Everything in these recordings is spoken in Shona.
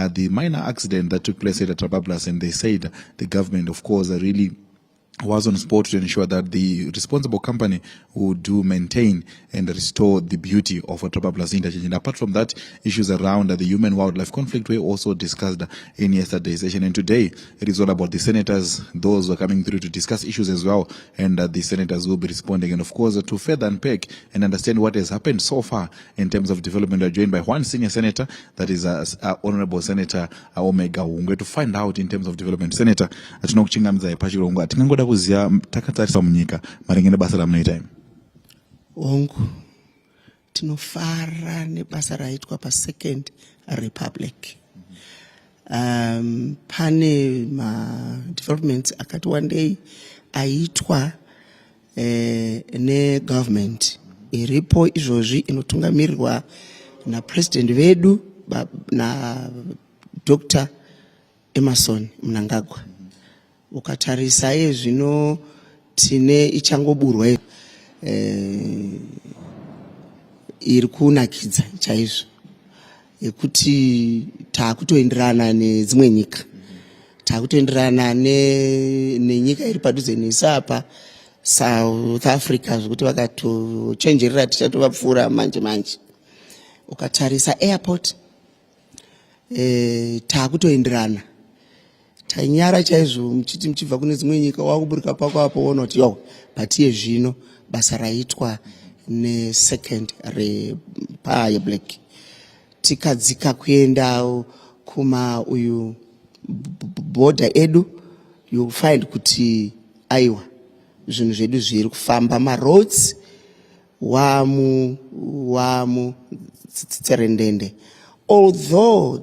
the minor accident that took place at Trabablas, and they said the government, of course, really was on spot to ensure that the responsible company would do maintain and restore the beauty of Trabablas interchange. And apart from that, issues around the human-wildlife conflict were also discussed in yesterday's session. And today, it is all about the senators, those who are coming through to discuss issues as well, and the senators will be responding. And of course, to further unpack and understand what has happened so far in terms of development, we are joined by one senior senator, that is Honorable Senator Omega Ungwe, to find out in terms of development. Senator, kuziya takatarisa munyika maringe nebasa ramunoita imi. Ongu tinofara nebasa raitwa pa Second Republic. Pane ma developments akati wandei aitwa ne government iripo izvozvi inotungamirirwa na president vedu na Dr. Emerson Mnangagwa. Ukatarisa zvino tine ichangoburwa iri kunakidza chaizvo yekuti taakutoenderana nedzimwe nyika, taakutoenderana nenyika iri padhuze nesu apa South Africa, zvekuti vakatochenjerera tichatovapfuura manje. Ukatarisa airport taakutoenderana tanyara chaizvo muchibva kune dzimwe nyika wakuburuka pako apo woona kuti patiye zvino basa raitwa ne Second Republic. Tikadzika kuenda kuma uyu border edu, you find kuti aiwa zvinhu zvedu zviri kufamba, ma roads wamu tserendende, although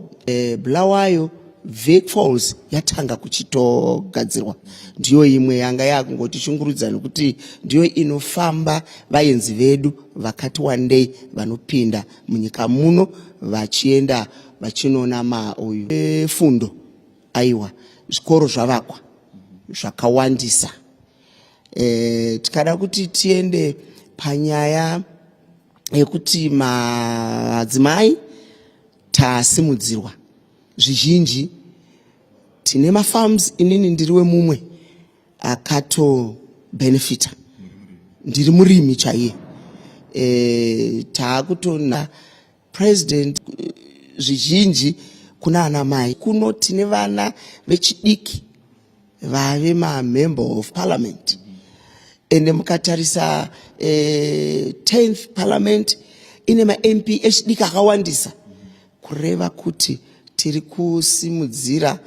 Bulawayo Vic Falls yatanga kuchitogadzirwa, ndiyo imwe yanga yakungoti shungurudza nekuti ndiyo inofamba vaenzi vedu vakati wandei vanopinda munyika muno vachienda vachinona uyu fundo. Aiwa zvikoro zvavakwa zvakawandisa. Tikada kuti tiende panyaya yekuti madzimai tasimudzirwa zvizhinji. Tine mafarms, inini ndiriwe mumwe akato benefita, ndiri murimi chaiye. Taakutona president zvizhinji kuna ana mai. Kuno tine vana vechidiki vave member of parliament. Ende mukatarisa 10th parliament ine MP echidiki akawandisa, kureva kuti tiri kusimudzira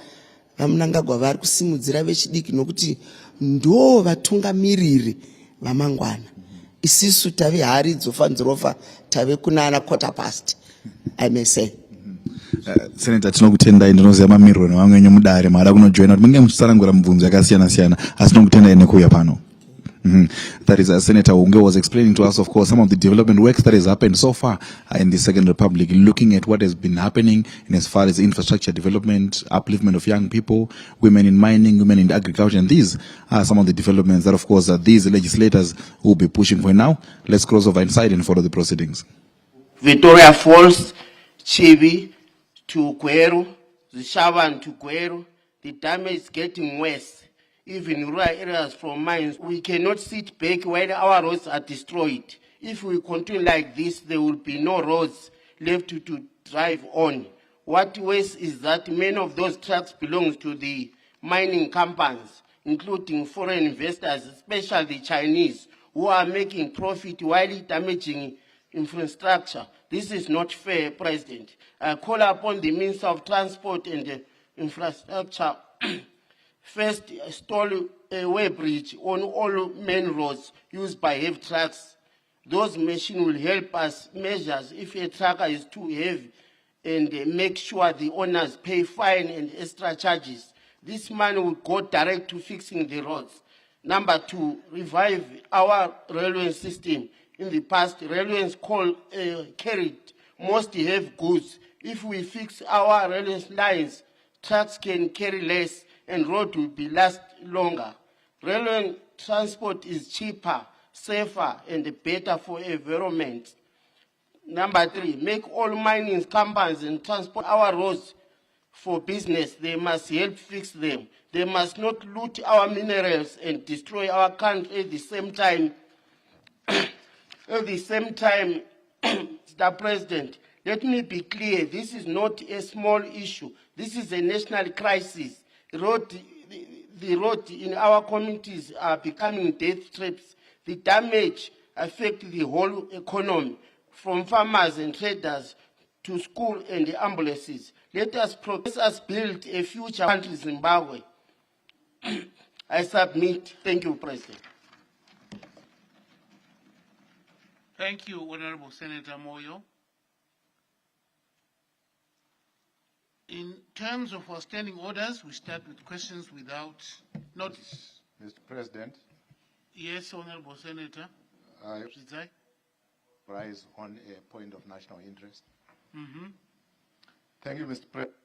Mnangagwa vari kusimudzira vechidiki nokuti ndo vatungamiriri vamangwana. Isisu tave hari dzofanzirofa tave kunana quarter past, I may say. Senator, tinokutendai, ndinoziva mamiriro nevamwe wenyu mudare mara kunojoina kuti munge muchitsanangura mibvunzo yakasiyana-siyana, asi tinokutendai nekuuya pano. That is, Senator Unge was explaining to us, of course, some of the development works that has happened so far in the Second Republic, looking at what has been happening in as far as infrastructure development, upliftment of young people, women in mining, women in agriculture, and these are some of the developments that, of course, these legislators will be pushing for. Now, let's cross over inside and follow the proceedings. Victoria Falls, Chibi to Gweru, Zishaban to Gweru, the damage is getting worse. Even rural areas from mines, we cannot sit back while our roads are destroyed. If we continue like this, there will be no roads left to drive on. What worse is that many of those trucks belong to the mining companies, including foreign investors, especially the Chinese, who are making profit while damaging infrastructure. This is not fair, President. I call upon the Minister of Transport and Infrastructure first, install a way bridge on all main roads used by heavy trucks. Those machines will help us measure if a trucker is too heavy and make sure the owners pay fine and extra charges. This money will go direct to fixing the roads. Number two, revive our railway system. In the past, railways carried most heavy goods. If we fix our railway lines, trucks can carry less and road will be last longer. Railway transport is cheaper, safer, and better for environment. Number three, make all mining companies and transport our roads for business. They must help fix them. They must not loot our minerals and destroy our country at the same time. At the same time, Mr. President, let me be clear, this is not a small issue. This is a national crisis. The road in our communities are becoming death traps. The damage affects the whole economy, from farmers and traders to school and the ambulances. Let us build a future country, Zimbabwe. I submit. Thank you, President. Thank you, Honorable Senator Moyo. In terms of our standing orders, we start with questions without notice. Mr. President, Yes, Honorable Senator. I Prizai. rise on a point of national interest. Thank you, Mr. President.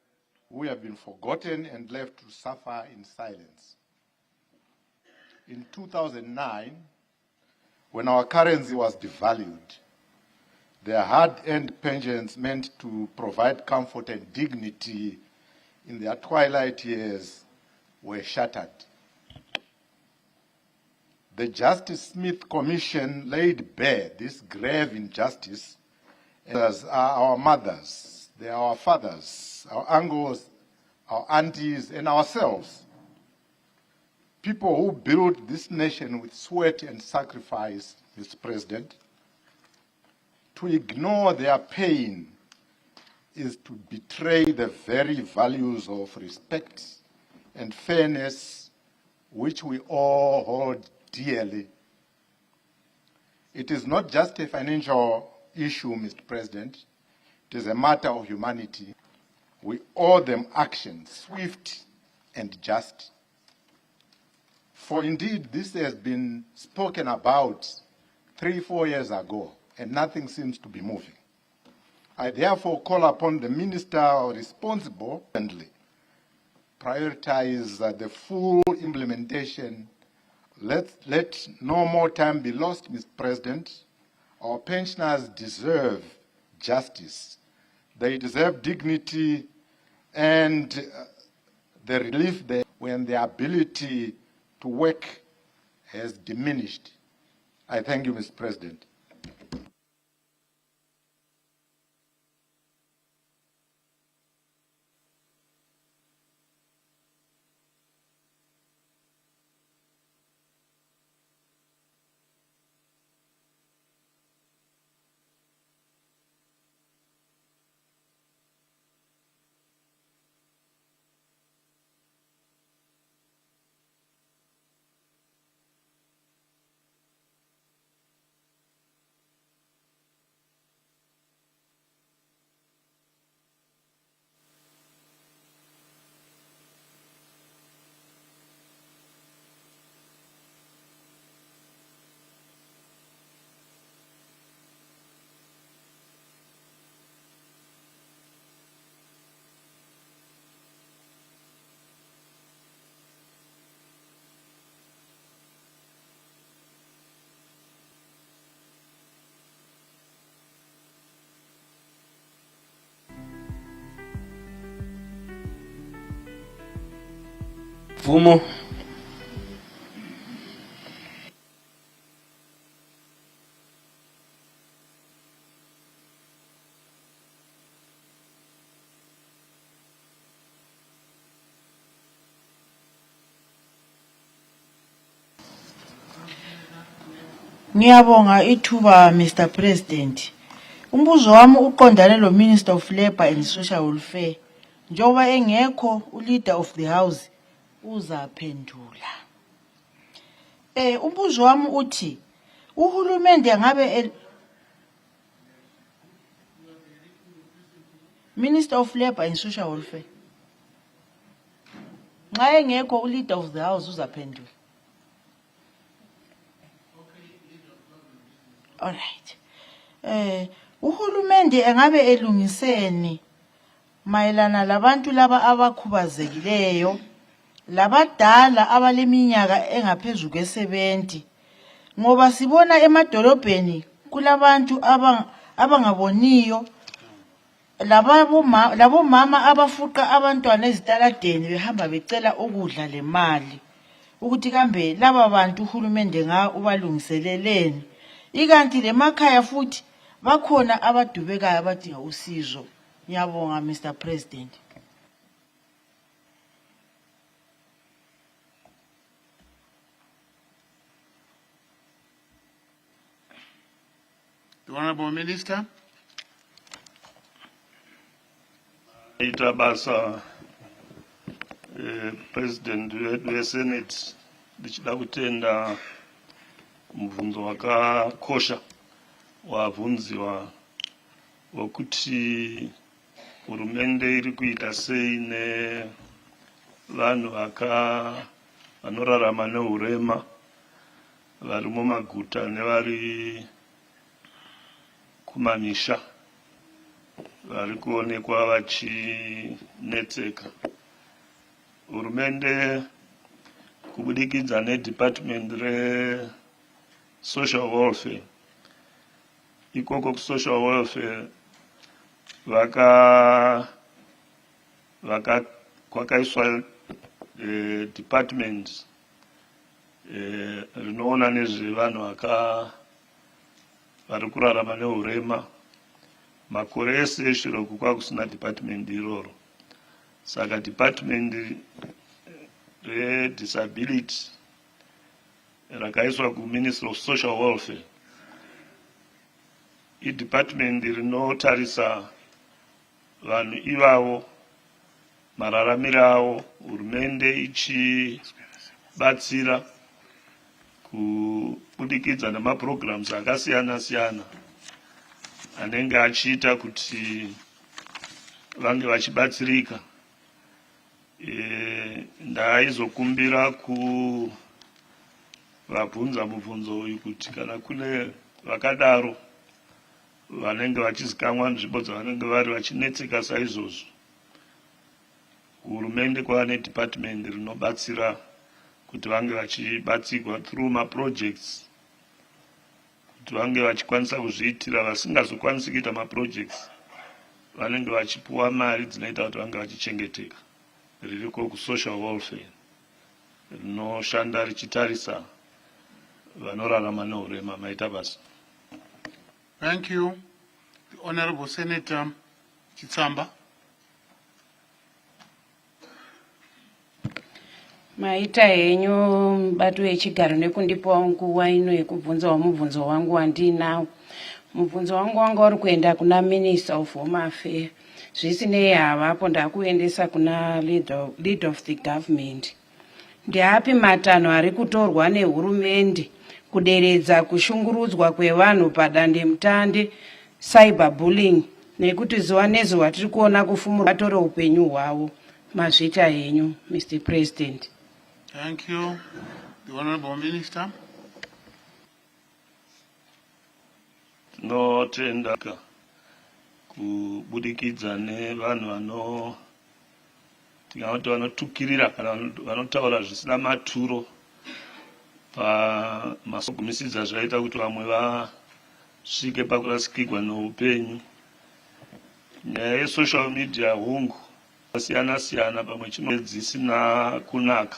We have been forgotten and left to suffer in silence. In 2009, when our currency was devalued, their hard-earned pensions meant to provide comfort and dignity in their twilight years were shattered. The Justice Smith Commission laid bare this grave injustice. As are our mothers, they are our fathers, our uncles, our aunties, and ourselves. People who built this nation with sweat and sacrifice, Mr. President. To ignore their pain is to betray the very values of respect and fairness which we all hold dearly. It is not just a financial issue, Mr. President. It is a matter of humanity. We owe them action, swift and just. For indeed, this has been spoken about 3-4 years ago, and nothing seems to be moving. I therefore call upon the minister responsible to prioritize the full implementation. Let no more time be lost, Mr. President. Our pensioners deserve justice. They deserve dignity and the relief when their ability to work has diminished. I thank you, Mr. President. Vumo. Ngiyabonga ithuba Mr President. Umbuzo wami uqondane lo Minister of Labour and Social Welfare. Njoba engekho leader of the house uzaphendula. Umbuzo wami uthi uhulumende ngabe Minister of Labour and Social Welfare. Nxa engekho leader of the house uzaphendula. All right. Uhulumende engabe elungiseni mayelana labantu laba abakhubazekileyo labadala abaleminyaka engaphezulu kwe70 ngoba sibona emadolobheni kulabantu abangaboniyo labo mama abafuqa abantwana ezitaladeni behamba becela ukudla le mali ukuthi kambe laba bantu uhulumende ubalungiseleleni, ikanti lemakhaya futhi bakhona abadubekayo abadinga usizo. Ngiyabonga Mr. President. The Honorable Minister. Itabasa President we Senate ndichida kutenda mubvunzo wakakosha wabvunziwa wokuti hurumende iri kuita sei nevanhu vanorarama nehurema vari mumaguta nevari kumamisha vari kuonekwa vachinetseka. Hurumende kubudikidza neDepartment reSocial Welfare, ikoko kuSocial Welfare kwakaiswa department rinoona nezvevanhu vari kurarama nehurema. Makore ese eshiro kwakusina department iroro. Saka department redisability rakaiswa kuMinister of Social Welfare. Department rinotarisa vanhu ivavo, mararamiro avo, hurumende ichibatsira kubudikidza nemaprograms akasiyana siyana anenge achiita kuti vange vachibatsirika. Ndaizokumbira kuvabvunza mubvunzo uyu kuti kana kune vakadaro vanenge vachizikamwa nzvimbo dzavanenge vari vachinetseka saizvozvo, hurumende kwava nedepartment rinobatsira kuti vange vachibatsirwa through maprojects, kuti vange vachikwanisa kuzviitira. Vasingazokwanisi kuita maprojects vanenge vachipuwa mari dzinoita kuti vange vachichengeteka. Ririko kuSocial Welfare rinoshanda richitarisa vanorarama nehurema. Maita basa. Thank you. The Honorable Senator Chitsamba. Maita henyu mubato wechigaro nekundipa nguva ino yekubvunzawo mubvunzo wangu wandinawo. Mubvunzo wangu wanga uri kuenda kuna Minister of Home Affairs. Zvisinei havapo ndakuendesa kuna lead of the government. Ndeapi matanho ari kutorwa nehurumende kuderedza kushungurudzwa kwevanhu padande mutande, cyberbullying, nekuti zuva nezuva tiri kuona kufumura vatore upenyu hwavo. Mazvita henyu Mr. President. Thank you. The Honorable Minister. Tinotenda kubudikidza nevanhu tingati vanotukirira kana vanotaura zvisina maturo pamasogumisidza zvaita kuti vamwe vasvike pakurasikirwa neupenyu. Nyaya yesocial media hungu siyana siyana, pamwe chino dzisina kunaka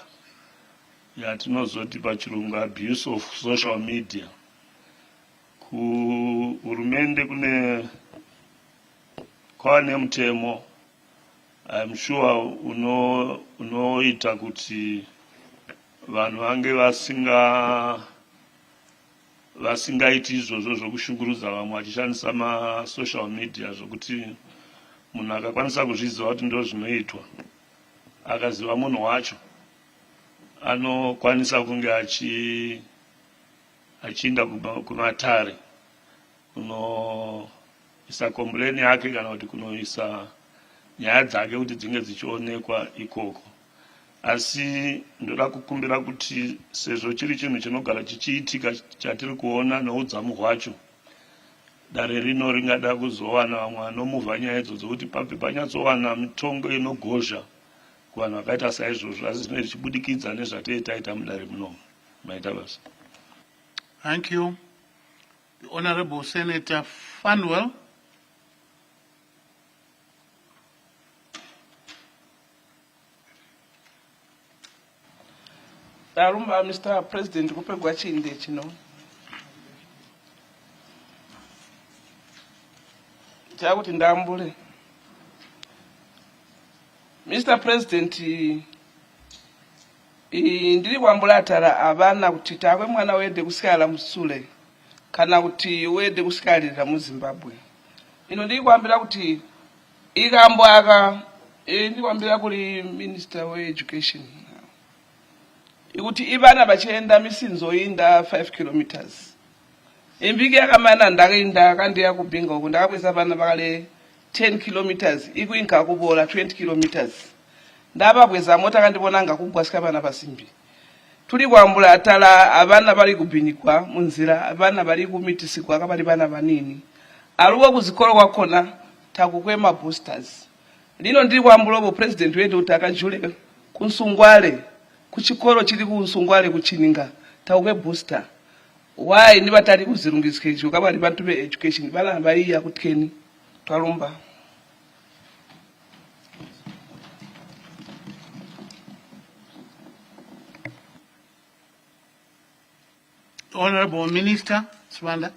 yatinozoti pachirungu abuse of social media. Kuhurumende kwava nemutemo I'm sure unoita kuti vanhu vange vasingaiti izvozvo zvokushungurudza vamwe vachishandisa masocial media, zvokuti munhu akakwanisa kuzviziva kuti ndo zvinoitwa, akaziva munhu wacho, anokwanisa kunge achienda kumatare kunoisa kompleni yake kana kuti kunoisa nyaya dzake kuti dzinge dzichionekwa ikoko. Asi ndoda kukumbira kuti sezvo chiri chinhu chinogara chichiitika chatiri kuona neudzamu hwacho, dare rino ringada kuzowana vamwe vanomuvha nyaya idzodzo kuti pabve panyatsowana mitongo inogozha kuvanhu vakaita saizvozvo, asi zvine zvichibudikidza nezvatei taita mudare munomu. Maita basa. Thank you. The Honorable Senator Fanwell. Darumba, Mr. President, kupegwa chinde chino. Chakuti ndambule. Mr. President, ndiri kwambulatara abana kuti takwe mwana wede kusikala musule kana kuti wede kusikalira mu Zimbabwe. Ino ndiri kwambira kuti ikambo aka ndiri kwambira kuli Minister wa Education. Ikuti ibana bachenda misinzo inda 5 kilometers. Imbiki yakamana ndakainda kandi yakubinga uku ndakakwesa bana bakale 10 kilometers ikuinka kubola 20 kilometers. Ndaba bweza mota kandibona ngakubwasika bana basimbi. Tuli kwambula atala abana bali kubinikwa munzira abana bali kumitisikwa akabali bana banini. Aluwa kuzikolo kwakona takukwema boosters. Lino ndiri kwambula obo president wetu utakajule kunsungwale kuchikolo chili kunsungwale kuchininga takukwe booster. Why ni batali kuzirungisikisho kabali bantu be education bana baiya kutkeni twalumba. Honorable Minister Swanda.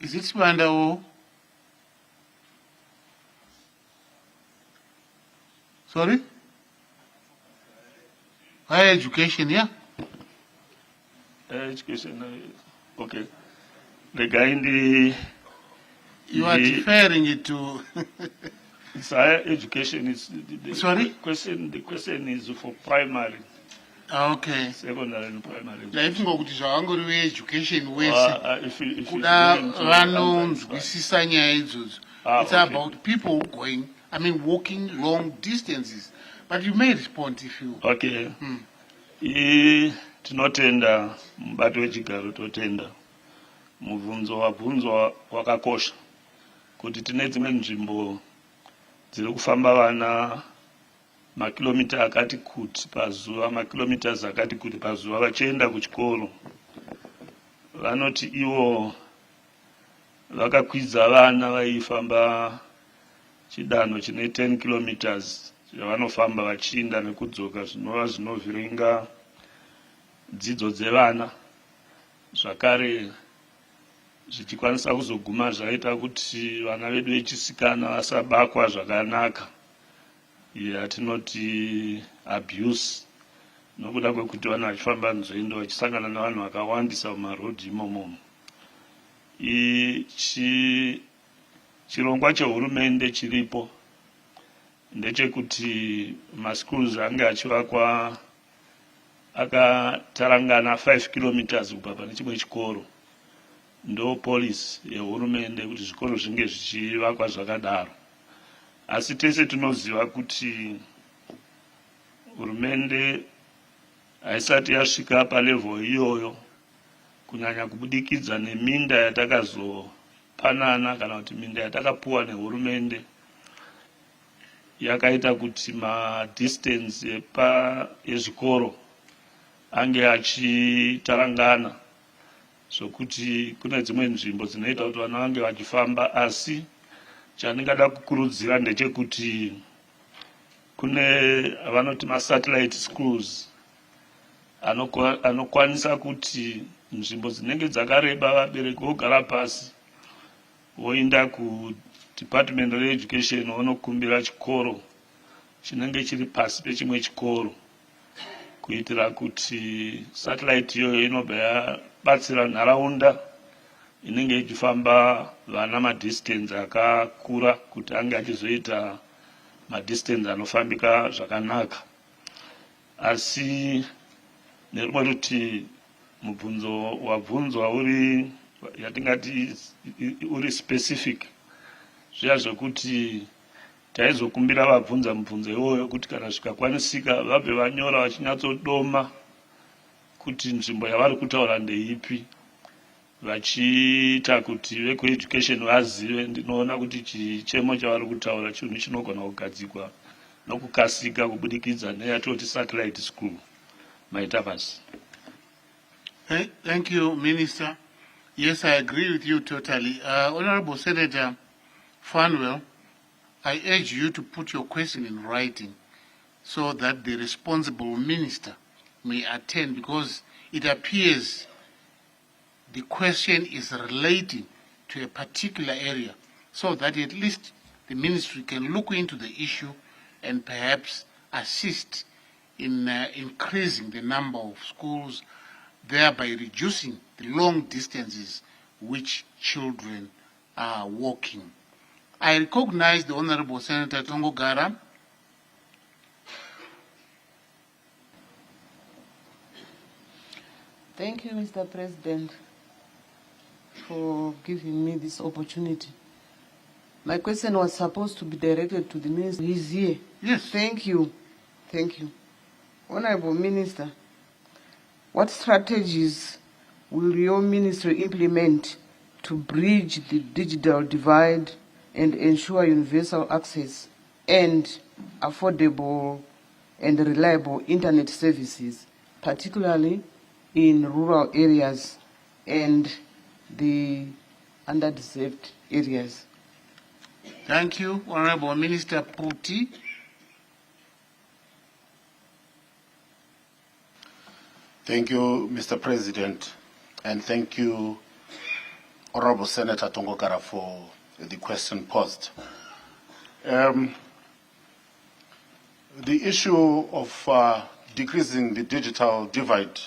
Is it Swanda or? Sorry? Higher education, yeah? Education, okay. The guy in the... You are referring it to... It's higher education. Sorry? The question is for primary. Okay. Secondary and primary. Like ngokuthi zvangori education if kuda vanonzwisisa nyaya idzodzo. It's about people going, I mean walking long distances. But you may respond if you... Okay. Tinotenda mubato wechigaro totenda. Mubvunzo wabvunzwa wakakosha. Kuti tine dzimwe nzvimbo dziri kufamba vana makilomita akati kuti pazuva, makilometers akati kuti pazuva vachienda kuchikoro. Vanoti ivo vakakwidza vana vaifamba chidanho chine 10 kilometers vanofamba vachiinda nekudzoka zvinova zvinovhiringa dzidzo dzevana. Zvakare zvichikwanisa kuzoguma zvaita kuti vana vedu vechisikana vasabakwa zvakanaka. Yatinoti abuse nokuda kwekuti vana vachifamba nzendo vachisangana navanhu vakawandisa mumarodhi imomo. Chirongwa chehurumende chiripo ndechekuti maschools ange achivakwa akatarangana 5 kilometers kubva pane chimwe chikoro. Ndo policy yehurumende kuti zvikoro zvinge zvichivakwa zvakadaro. Asi tese tinoziva kuti hurumende haisati yasvika palevel iyoyo kunyanya kubudikidza neminda yatakazopanana kana kuti minda yatakapuwa nehurumende yakaita kuti madistance ezvikoro ange achitarangana, zvokuti kune dzimwe nzvimbo dzinoita kuti vana vange vachifamba. Asi chandingada kukurudzira ndechekuti kune vanoti satellite schools anokwanisa kuti nzvimbo dzinenge dzakareba vabereki vogara pasi voenda kudepartment of education vonokumbira chikoro chinenge chiri pasi pechimwe chikoro, kuitira kuti satellite iyoyo inobva yabatsira nharaunda inenge ichifamba vana madistance akakura kuti ange achizoita madistance anofambika zvakanaka. Asi nerumwe ruti mubvunzo wabvunzwa yatingati uri specific, zviya zvokuti taizokumbira vabvunza mubvunzo iwoyo kuti kana zvikakwanisika vabve vanyora vachinyatsodoma kuti nzvimbo yavari kutaura ndeipi, vachiita kuti vekueducation vazive. Ndinoona kuti chichemo chavari kutaura chinhu chinogona kugadzikwa nokukasika kubudikidza neyatoti satellite school maita basi. Thank you, Minister. Yes, I agree with you totally. Honorable Senator Farnwell, I urge you to put your question in writing so that the responsible minister may attend, because it appears the question is relating to a particular area, so that at least the ministry can look into the issue and perhaps assist in increasing the number of schools, thereby reducing the long distances which children are walking. I recognize the Honorable Senator Tongogara. Thank you, Mr. President, for giving me this opportunity. My question was supposed to be directed to the Minister. He's here. Yes. Thank you. Thank you. Honorable Minister, what strategies will your ministry implement to bridge the digital divide and ensure universal access and affordable and reliable internet services, particularly in rural areas and the underdeserved areas? Thank you, Honorable Minister Puti. Thank you, Mr. President, and thank you, Honorable Senator Tongogara, for the question posed. The issue of decreasing the digital divide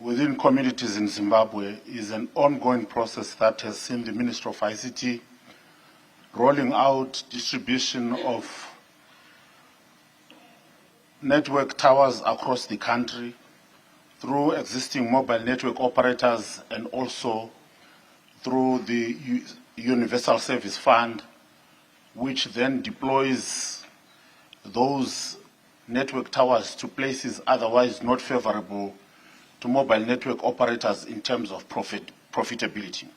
within communities in Zimbabwe is an ongoing process that has seen the Minister of ICT rolling out distribution of network towers across the country through existing mobile network operators and also through the Universal Service Fund, which then deploys those network towers to places otherwise not favorable to mobile network operators in terms of profitability.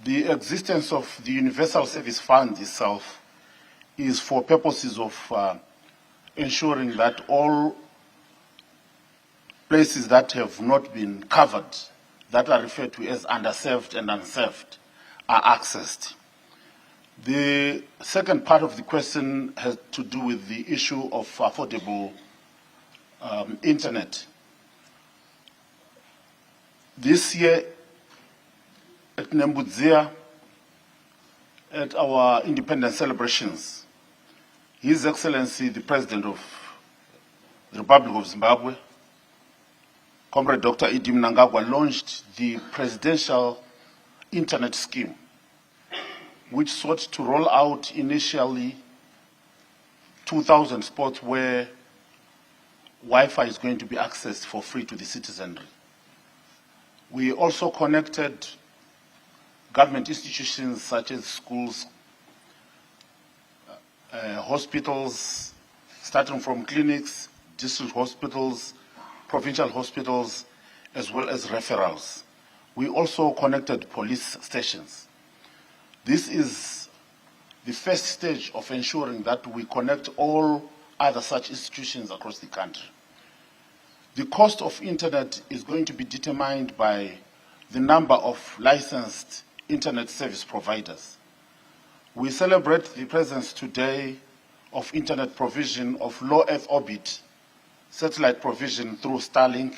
The existence of the Universal Service Fund itself is for purposes of ensuring that all places that have not been covered, that are referred to as underserved and unserved, are accessed. The second part of the question has to do with the issue of affordable internet. This year at Nembudzia, at our independence celebrations, His Excellency, the President of the Republic of Zimbabwe, Comrade Dr. Idi Mnangagwa, launched the Presidential Internet Scheme, which sought to roll out initially 2,000 spots where Wi-Fi is going to be accessed for free to the citizenry. We also connected government institutions such as schools, hospitals, starting from clinics, district hospitals, provincial hospitals, as well as referrals. We also connected police stations. This is the first stage of ensuring that we connect all other such institutions across the country. The cost of internet is going to be determined by the number of licensed internet service providers. We celebrate the presence today of internet provision of low Earth orbit satellite provision through Starlink,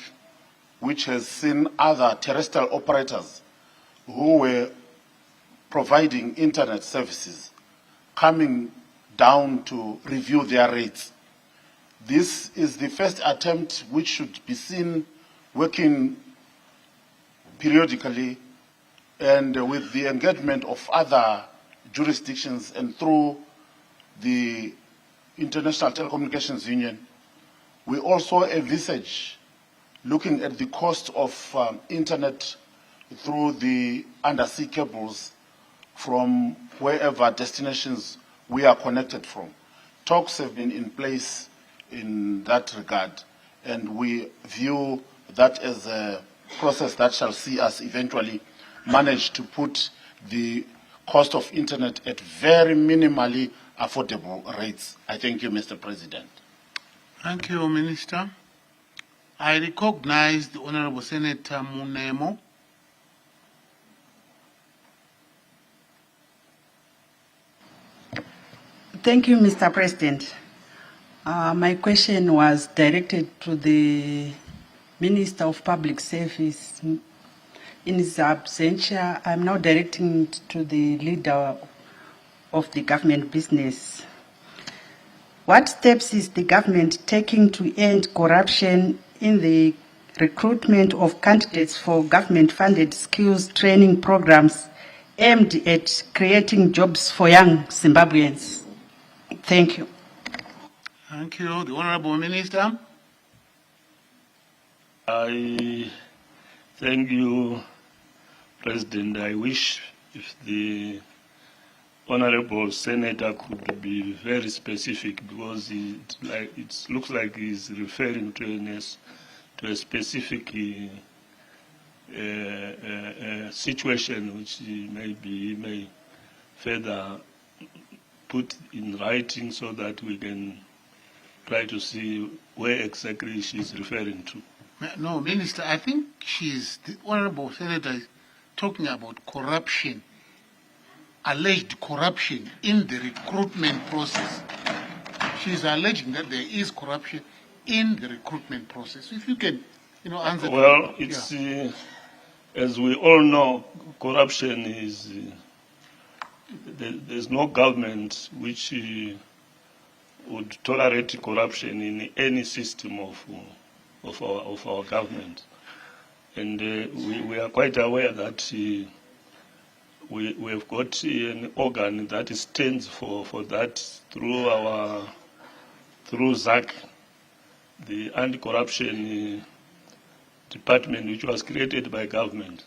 which has seen other terrestrial operators who were providing internet services coming down to review their rates. This is the first attempt which should be seen working periodically and with the engagement of other jurisdictions and through the International Telecommunications Union. We also envisage looking at the cost of internet through the undersea cables from wherever destinations we are connected from. Talks have been in place in that regard, and we view that as a process that shall see us eventually manage to put the cost of internet at very minimally affordable rates. I thank you, Mr. President. Thank you, Minister. I recognize the Honorable Senator Munemo. Thank you, Mr. President. My question was directed to the Minister of Public Service. In his absentia, I'm now directing it to the leader of the government business. What steps is the government taking to end corruption in the recruitment of candidates for government-funded skills training programs aimed at creating jobs for young Zimbabweans? Thank you. Thank you. The Honorable Minister. I thank you, President. I wish if the Honorable Senator could be very specific, because it looks like he's referring to a specific situation which he may further put in writing so that we can try to see where exactly she's referring to. No, Minister, I think the Honorable Senator is talking about corruption, alleged corruption in the recruitment process. She's alleging that there is corruption in the recruitment process. If you can, answer. Well, it's as we all know, corruption is there's no government which would tolerate corruption in any system of our government, and we are quite aware that we have got an organ that stands for that through ZAC, the anti-corruption department, which was created by government.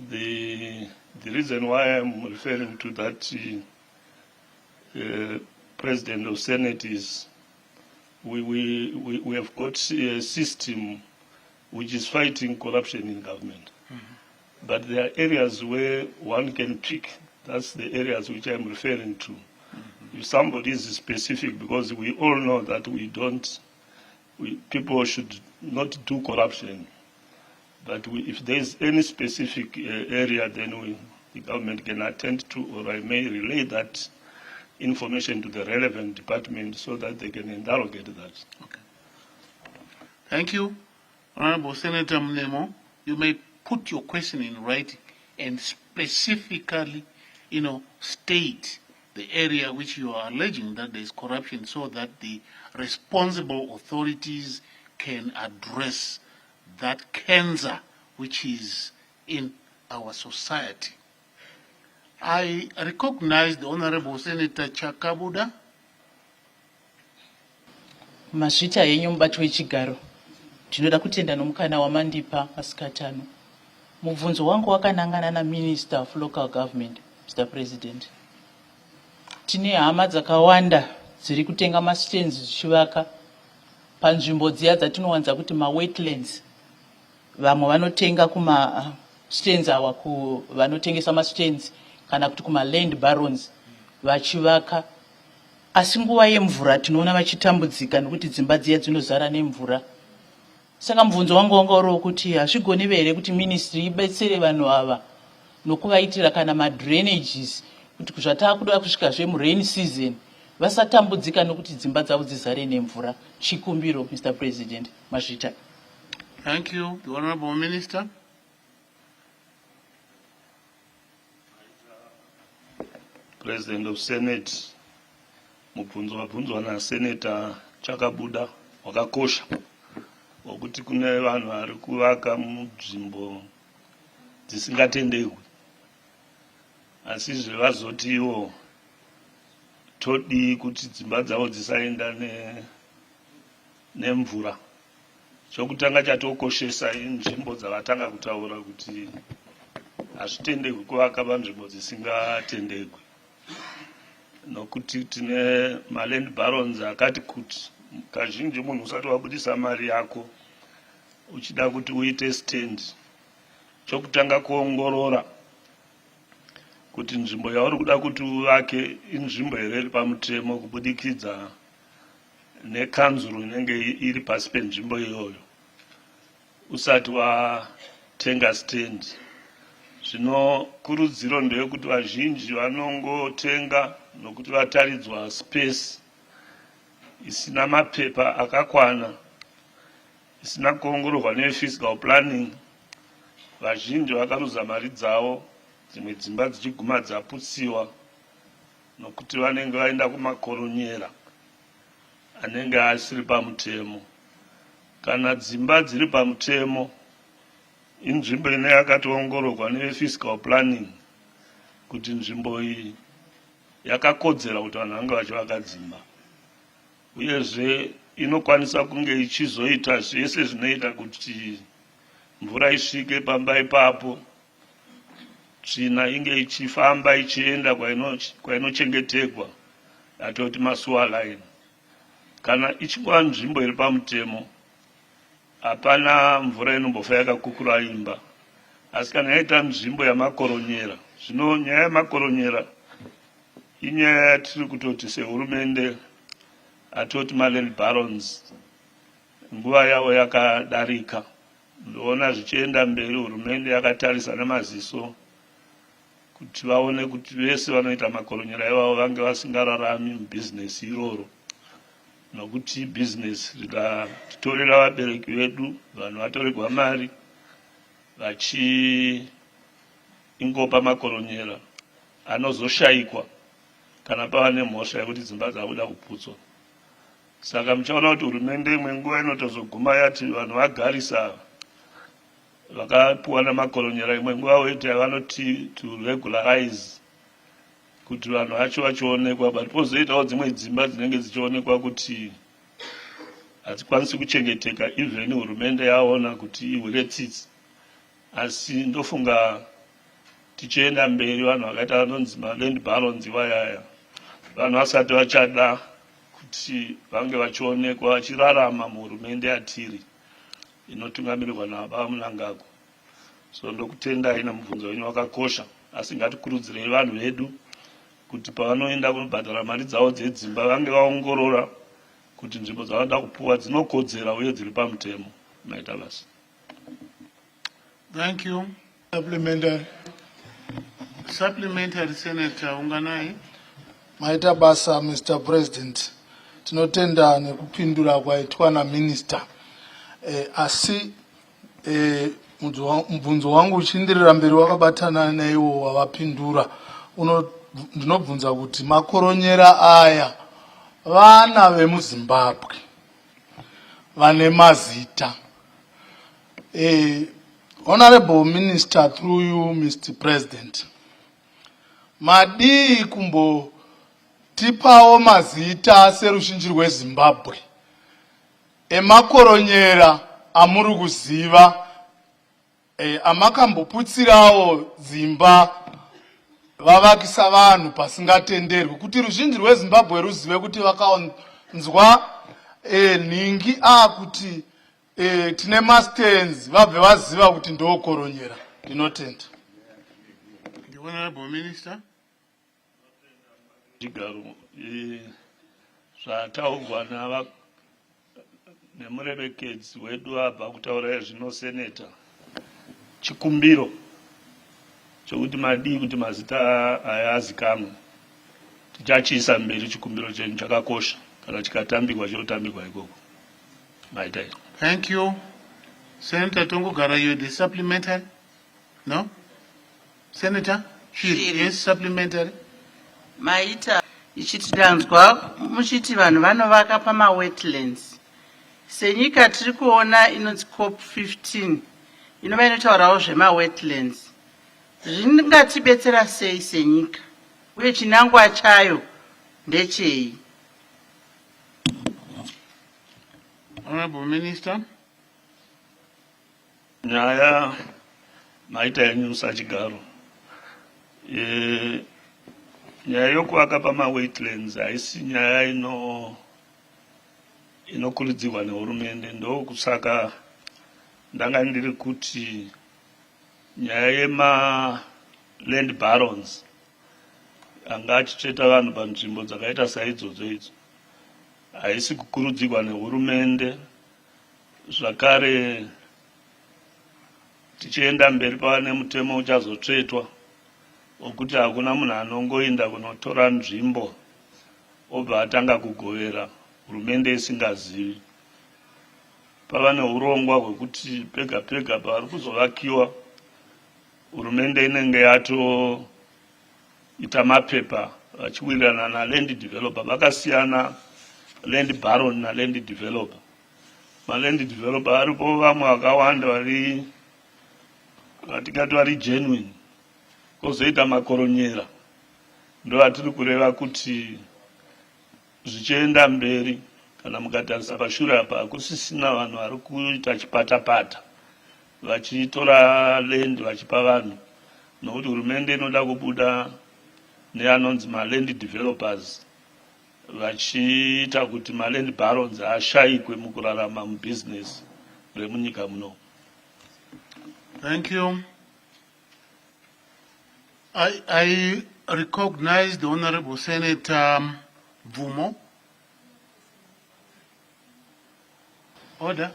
The reason why I'm referring to that President of Senate is we have got a system which is fighting corruption in government. Mm-hmm. But there are areas where one can pick. That's the areas which I'm referring to. Mm-hmm. If somebody is specific, because we all know that people should not do corruption. But if there's any specific area, then the government can attend to, or I may relay that information to the relevant department so that they can interrogate that. Okay. Thank you. Honorable Senator Mnemo, you may put your question in writing and specifically, state the area which you are alleging that there is corruption, so that the responsible authorities can address that cancer which is in our society. I recognize the Honorable Senator Chakabuda. Mazvita yenyu mubati wechigaro, tinoda kutenda nomukana wamandipa masikatano. Mubvunzo wangu wakanangana na Minister of Local Government, Mr. President. Tine hama dzakawanda dziri kutenga masitenzi zvichivaka panzvimbo dziya dzatinowanza kuti wetlands. Vamwe vanotenga kuma-stands awa vanotengesa ma-stands kana kuti kuma-land barons vachivaka. Asi nguva yemvura tinoona vachitambudzika nokuti dzimba dziya dzinozara nemvura. Saka mubvunzo wangu wanga uriwo kuti hazvigoni here kuti ministry ibetsere vanhu ava nokuvaitira kana ma-drainages kuti zvatakuda kusvika zvemu-rain season vasatambudzika nokuti dzimba dzavo dzizare nemvura. Chikumbiro, Mr. President. Mazvita. Thank you. The Honorable Minister. President of Senate, mubvunzo wabvunzwa naSenator Chakabuda wakakosha, wakuti kune vanhu vari kuvaka munzvimbo dzisingatendekwi, asi zvavazotiwo todi kuti dzimba dzavo dzisaenda nemvura. Chokutanga chatokoshesa inzvimbo dzavatanga kutaura kuti hazvitendekwi kuvaka panzvimbo dzisingatendekwi, nokuti tine ma-land barons akati kuti kazhinji munhu usati wabudisa mari yako uchida kuti uite stand, chokutanga kuongorora kuti nzvimbo yauri kuda kuti uvake inzvimbo here iri pamutemo kubudikidza nekanzuru inenge iri pasi penzvimbo iyoyo usati watenga stand. Zvino kurudziro ndeyekuti vazhinji vanongotenga nokuti vataridzwa space isina mapepa akakwana, isina kuongororwa nefiscal planning, vazhinji vakaruza mari dzavo, dzimwe dzimba dzichiguma dzaputsiwa nokuti vanenge vaenda kumakoronyera anenge asiri pamutemo. Kana dzimba dziri pamutemo, inzvimbo ine yakationgororwa nefiscal planning kuti nzvimbo iyi yakakodzera kuti vanhu vange vachivaka dzimba, uyezve inokwanisa kunge ichizoita zvese zvinoita kuti mvura isvike pamba ipapo, tsvina inge ichifamba ichienda kwainochengetegwa, yatoti masuwa line. Kana ichingova nzvimbo iri pamutemo, hapana mvura inombofa yakakukura imba. Asi kana yaita nzvimbo yamakoronyera, zvino nyaya yamakoronyera inyaya yatiri kutoti sehurumende atoti maland barons nguva yavo yakadarika. Ndoona zvichienda mberi, hurumende yakatarisa nemaziso kuti vaone kuti vese vanoita makoronyera ivavo vange vasingararami mubhizinesi iroro, nokuti bhizinesi rikatitorera vabereki vedu, vanhu vatorerwa mari vachingopa makoronyera anozoshayikwa kana pava nemhosva yekuti dzimba dzabuda kuputswa. Saka muchaona kuti hurumende imwe nguva inotozoguma yati vanhu vagarisa vakapuwa namakoronyera, imwe nguva woita yavanoti to regularize kuti vanhu vacho vachionekwa, but pozoitawo dzimwe dzimba dzinenge dzichionekwa kuti hadzikwanisi kuchengeteka, even hurumende yaona kuti ihwire tsitsi. Asi ndofunga tichienda mberi, vanhu vakaita vanonzi maland barons vayaya, vanhu vasati vachada kuti vange vachionekwa vachirarama muhurumende yatiri inotungamirirwa nababa Mnangagwa. So ndokutendai nemubvunzo wenyu wakakosha, asi ngatikurudzirei vanhu vedu kuti pavanoenda kunobhadhara mari dzavo dzedzimba vange vaongorora kuti nzvimbo dzavanoda kupuwa dzinokodzera uye dziri pamutemo. Maita basa. Thank you. Supplementary Senator Unganai. Maita basa, Mr. President. Tinotenda nekupindura kwaitwa na minister. Asi mubvunzo wangu uchindirira mberi wakabatana naiwo wavapindura. Ndinobvunza kuti makoronyera aya vana vemuZimbabwe vane mazita. Honorable Minister, through you, Mr. President, madii kumbotipawo mazita seruzhinji rweZimbabwe emakoronyera amuri kuziva, amakamboputsirawo dzimba vavakisa vanhu pasingatenderwi, kuti ruzhinji rweZimbabwe ruzive kuti vakaonzwa nhingi kuti tine mastenzi vabve vaziva kuti ndokoronyera. Ndinotenda. The Honorable Minister. Chigaro zvataurwa nemuremekedzi wedu abva kutaura zvino seneta, chikumbiro chokuti madii kuti mazita aya azikamwe, tichachiisa mberi chikumbiro chenyu chakakosha, kana chikatambikwa chinotambikwa ikoko. Maita. Thank you. Senator Tongogara, you the supplementary? No? Senator? Yes, supplementary. Maita ichitidanzwa muchiti vanhu vanovaka pamawetlands. Senyika tiri kuona inonzi COP15 inova inotaurawo zvemawetlands. Zvingatibetsera sei senyika uye chinangwa chayo ndechei? Honorable Minister. Nyaya Maita yenyu Chigaro. Nyaya yokuvaka pamawetlands haisi nyaya inokurudzirwa nehurumende. Ndokusaka ndanga ndiri kuti nyaya yemaland barons anga achitsveta vanhu panzvimbo dzakaita saidzodzo idzo haisi kukurudzirwa nehurumende. Zvakare tichienda mberi pava nemutemo uchazotsvetwa wokuti hakuna munhu anongoenda kunotora nzvimbo obva atanga kugovera hurumende isingazivi. Pava neurongwa hwekuti pega pega pavari kuzovakiwa hurumende inenge yatoita mapepa vachiwirirana naland developer. Vakasiyana land baron naland developer. Maland developer aripo vamwe vakawanda vari vatingati vari genuine, kozoita makoronyera. Ndo vatiri kureva kuti zvichienda mberi kana mukatarisa pashure apa kusisina vanhu vari kuita chipata-pata vachitora land vachipa vanhu, nokuti hurumende inoda kubuda neanonzi maland developers vachiita kuti maland barons ashayikwe mukurarama mubusiness remunyika muno. Thank you. I recognize the Honorable Senator Vumo. Order.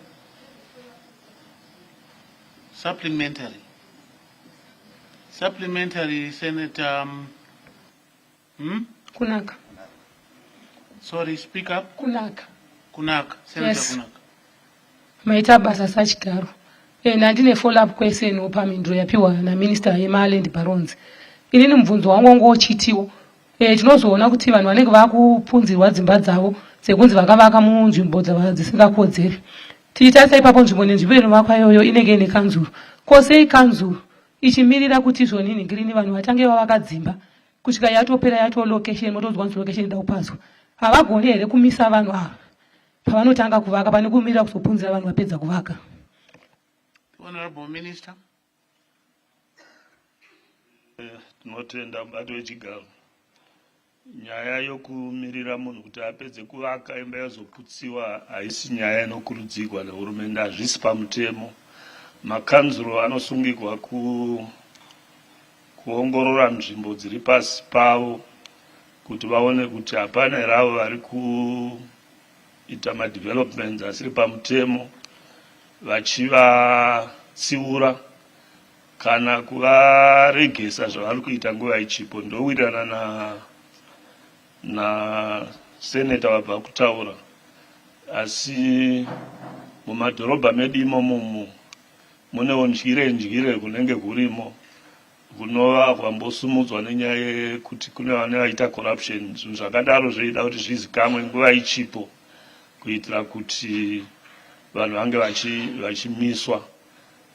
Supplementary. Supplementary, Senator. Kunaka. Sorry, speak up. Kunaka. Kunaka. Senator Yes. Kunaka. Maita basa sachigaro. Ndine follow up question upamindro yapiwa na minister yeMaland Barons. Inini mubvunzo wangu ngochitiwo. Tinozoona kuti vanhu vanenge vakupunzirwa dzimba dzavo sekunzi vakavaka munzvimbo dzisingakodzeri. Tichitarisa ipapo nzvimbo nenzvimbo inovakwa iyoyo inenge ine kanzuru. Kosei kanzuru ichimirira kuti izvoni ngirini vanhu vatange vavaka dzimba kusvika yatopera yato location motozwa nzi location ida kupazwa. Havagoni here kumisa vanhu ava pavanotanga kuvaka pane kumirira kuzopunzira vanhu vapedza kuvaka. Honorable Minister. Tinotenda mubato wechigaro. Nyaya yokumirira munhu kuti apedze kuvaka imba yazoputsiwa haisi nyaya inokurudzirwa nehurumende, hazvisi pamutemo. Makanzuro anosungirwa kuongorora nzvimbo dziri pasi pavo kuti vaone kuti hapana here avo vari kuita madevelopments asiri pamutemo vachivatsiura kana kuvaregesa zvavari kuita nguva ichipo. Ndowirirana na seneta wabva kutaura, asi mumadhorobha medu imomo munewo ndyire kunenge kurimo kunova kwambosumudzwa nenyaya yekuti kune vane vaita corruption. Zvinhu zvakadaro zveida kuti zvizikamwe nguva ichipo kuitira kuti vanhu vange vachimiswa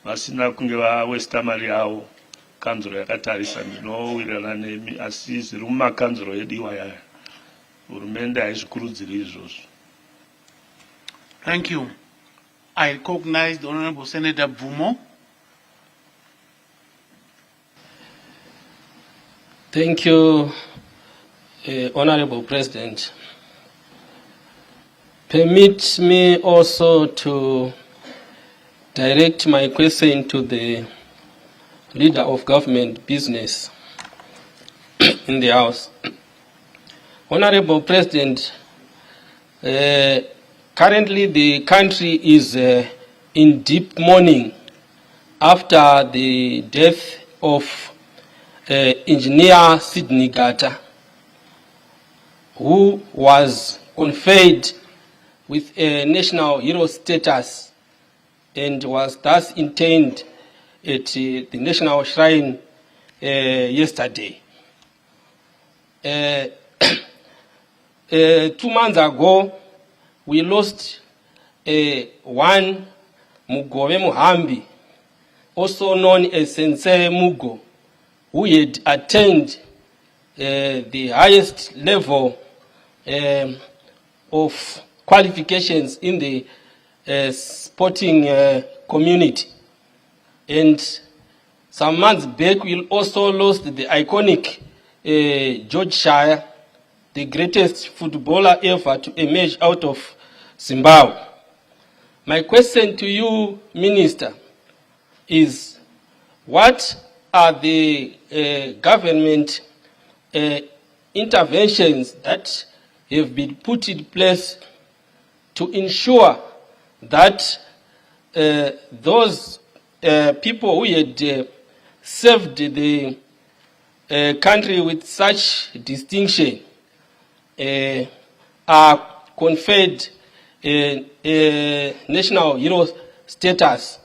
vasina kunge vawesta mari yavo. Kanzuro yakatarisa ndinowirirana nemi, asi zviri mumakanzuro edu iwaya hurumende haizvikurudziri izvozvo. Thank you. I recognize the Honorable Senator Vumo. Thank you, Honorable President. Permit me also to direct my question to the Leader of Government Business in the House. Honorable President, currently the country is in deep mourning after the death of Engineer Sidney Gata, who was conferred with a national hero status and was thus interred at the National Shrine yesterday. 2 months ago, we lost one Mugove Muhambi, also known as Sensei Mugo, who had attained the highest level of qualifications in the sporting community. And some months back, we also lost the iconic George Shire, the greatest footballer ever to emerge out of Zimbabwe. My question to you, Minister, is what are the government interventions that have been put in place to ensure that those people who had served the country with such distinction are conferred a national hero status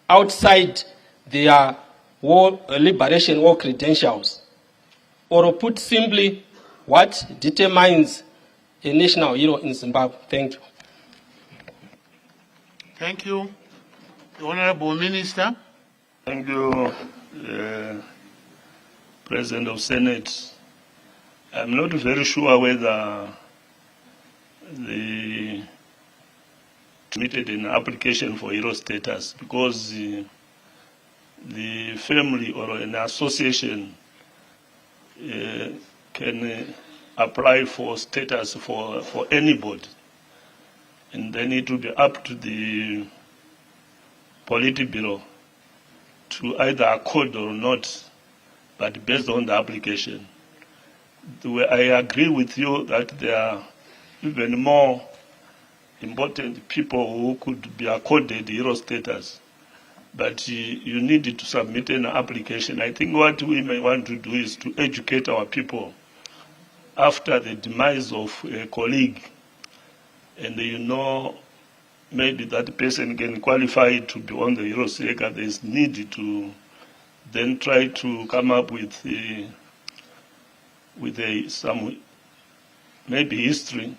outside their liberation war credentials? Or put simply, what determines a national hero in Zimbabwe? Thank you. Thank you. The Honorable Minister. Thank you, President of Senate. I'm not very sure whether they submitted an application for hero status, because the family or an association can apply for status for anybody, and then it will be up to the Politburo to either accord or not, but based on the application. I agree with you that there are even more important people who could be accorded hero status, but you need to submit an application. I think what we may want to do is to educate our people after the demise of a colleague, and maybe that person can qualify to be on the hero status. There is need to then try to come up with some maybe history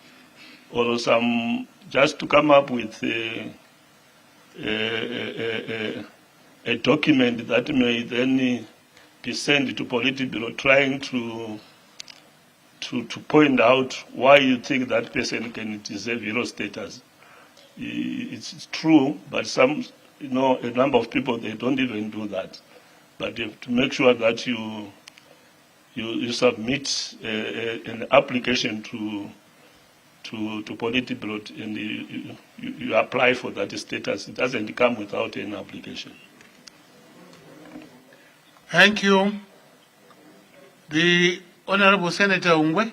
or some, just to come up with a document that may then be sent to Politburo, trying to point out why you think that person can deserve hero status. It's true, but a number of people, they don't even do that. But you have to make sure that you submit an application to Politburo, and you apply for that status. It doesn't come without an application. Thank you. The Honorable Senator Ungwe.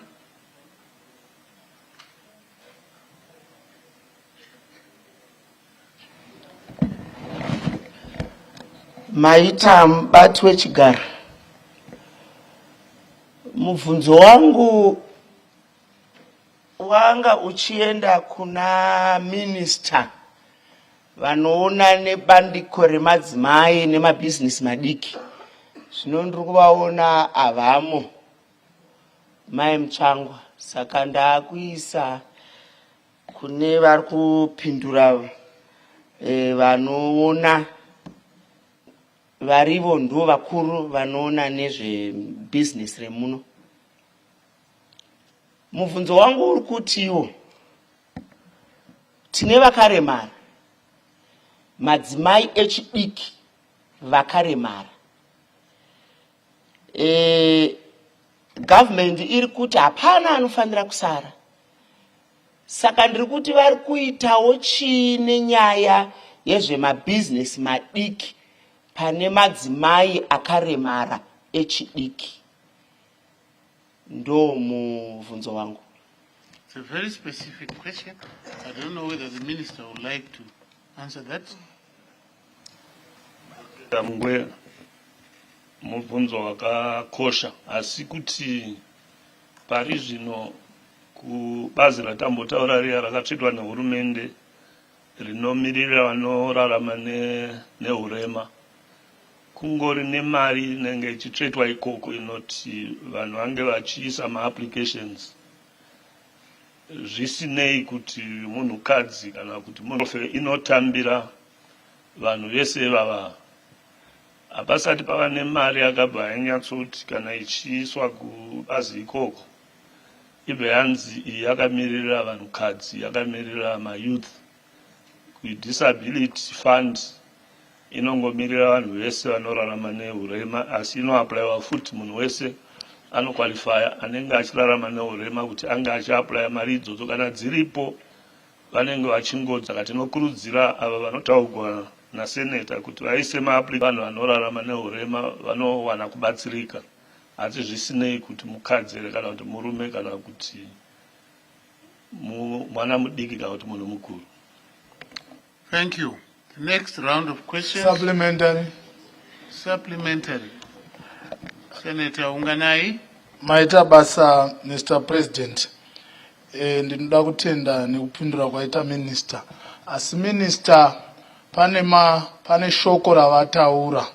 Maita mbati wechigara. Mubvunzo wangu wanga uchienda kuna minister vanoona nebandiko remadzimai nemabhizinesi madiki. Zvino ndiri kuvaona avamo mai Muchangwa, saka ndakuisa kune vari kupindura vanoona varivo ndo vakuru vanoona nezvebhizinesi remuno. Mubvunzo wangu uri kutiwo tine vakaremara, madzimai echidiki vakaremara. Government iri kuti hapana anofanira kusara. Saka ndiri kuti vari kuitawo chii nenyaya yezvemabhizinesi madiki pane madzimai akaremara echidiki? Ndo mubvunzo wangu. It's a very specific question. I don't know whether the minister would like to answer that. Mubvunzo wakakosha, asi kuti pari zvino kubazi ratambotaura riya rakatsvetwa nehurumende rinomirira vanorarama nehurema, kungori nemari inenge ichitsvetwa ikoko inoti vanhu vange vachiisa maapplications, zvisinei kuti munhukadzi kana kuti munhu, inotambira vanhu vese vava. Hapasati pava nemari yakabva yanyatsoti kana ichiiswa kubazi ikoko ibve yanzi iyi yakamirira vanhukadzi, yakamirira mayouth. Disability fund inongomirira vanhu vese vanorarama nehurema, asi inoapplywa futi munhu wese anoqualifya anenge achirarama nehurema kuti ange achiapply mari idzodzo. Kana dziripo vanenge vachingodza. Saka tinokurudzira ava vanotaurwa naseneta kuti vaise vanhu vanorarama nehurema vanowana kubatsirika, asi zvisinei kuti mukadzi kana kuti murume kana kuti mwana mudiki kana kuti munhu mukuru. Thank you. The next round of questions. Supplementary. Supplementary. Senator Unganai. Maita basa, Mr. President. ndinoda kutenda nekupindura kwaita minister. Asi minister pane shoko ravataura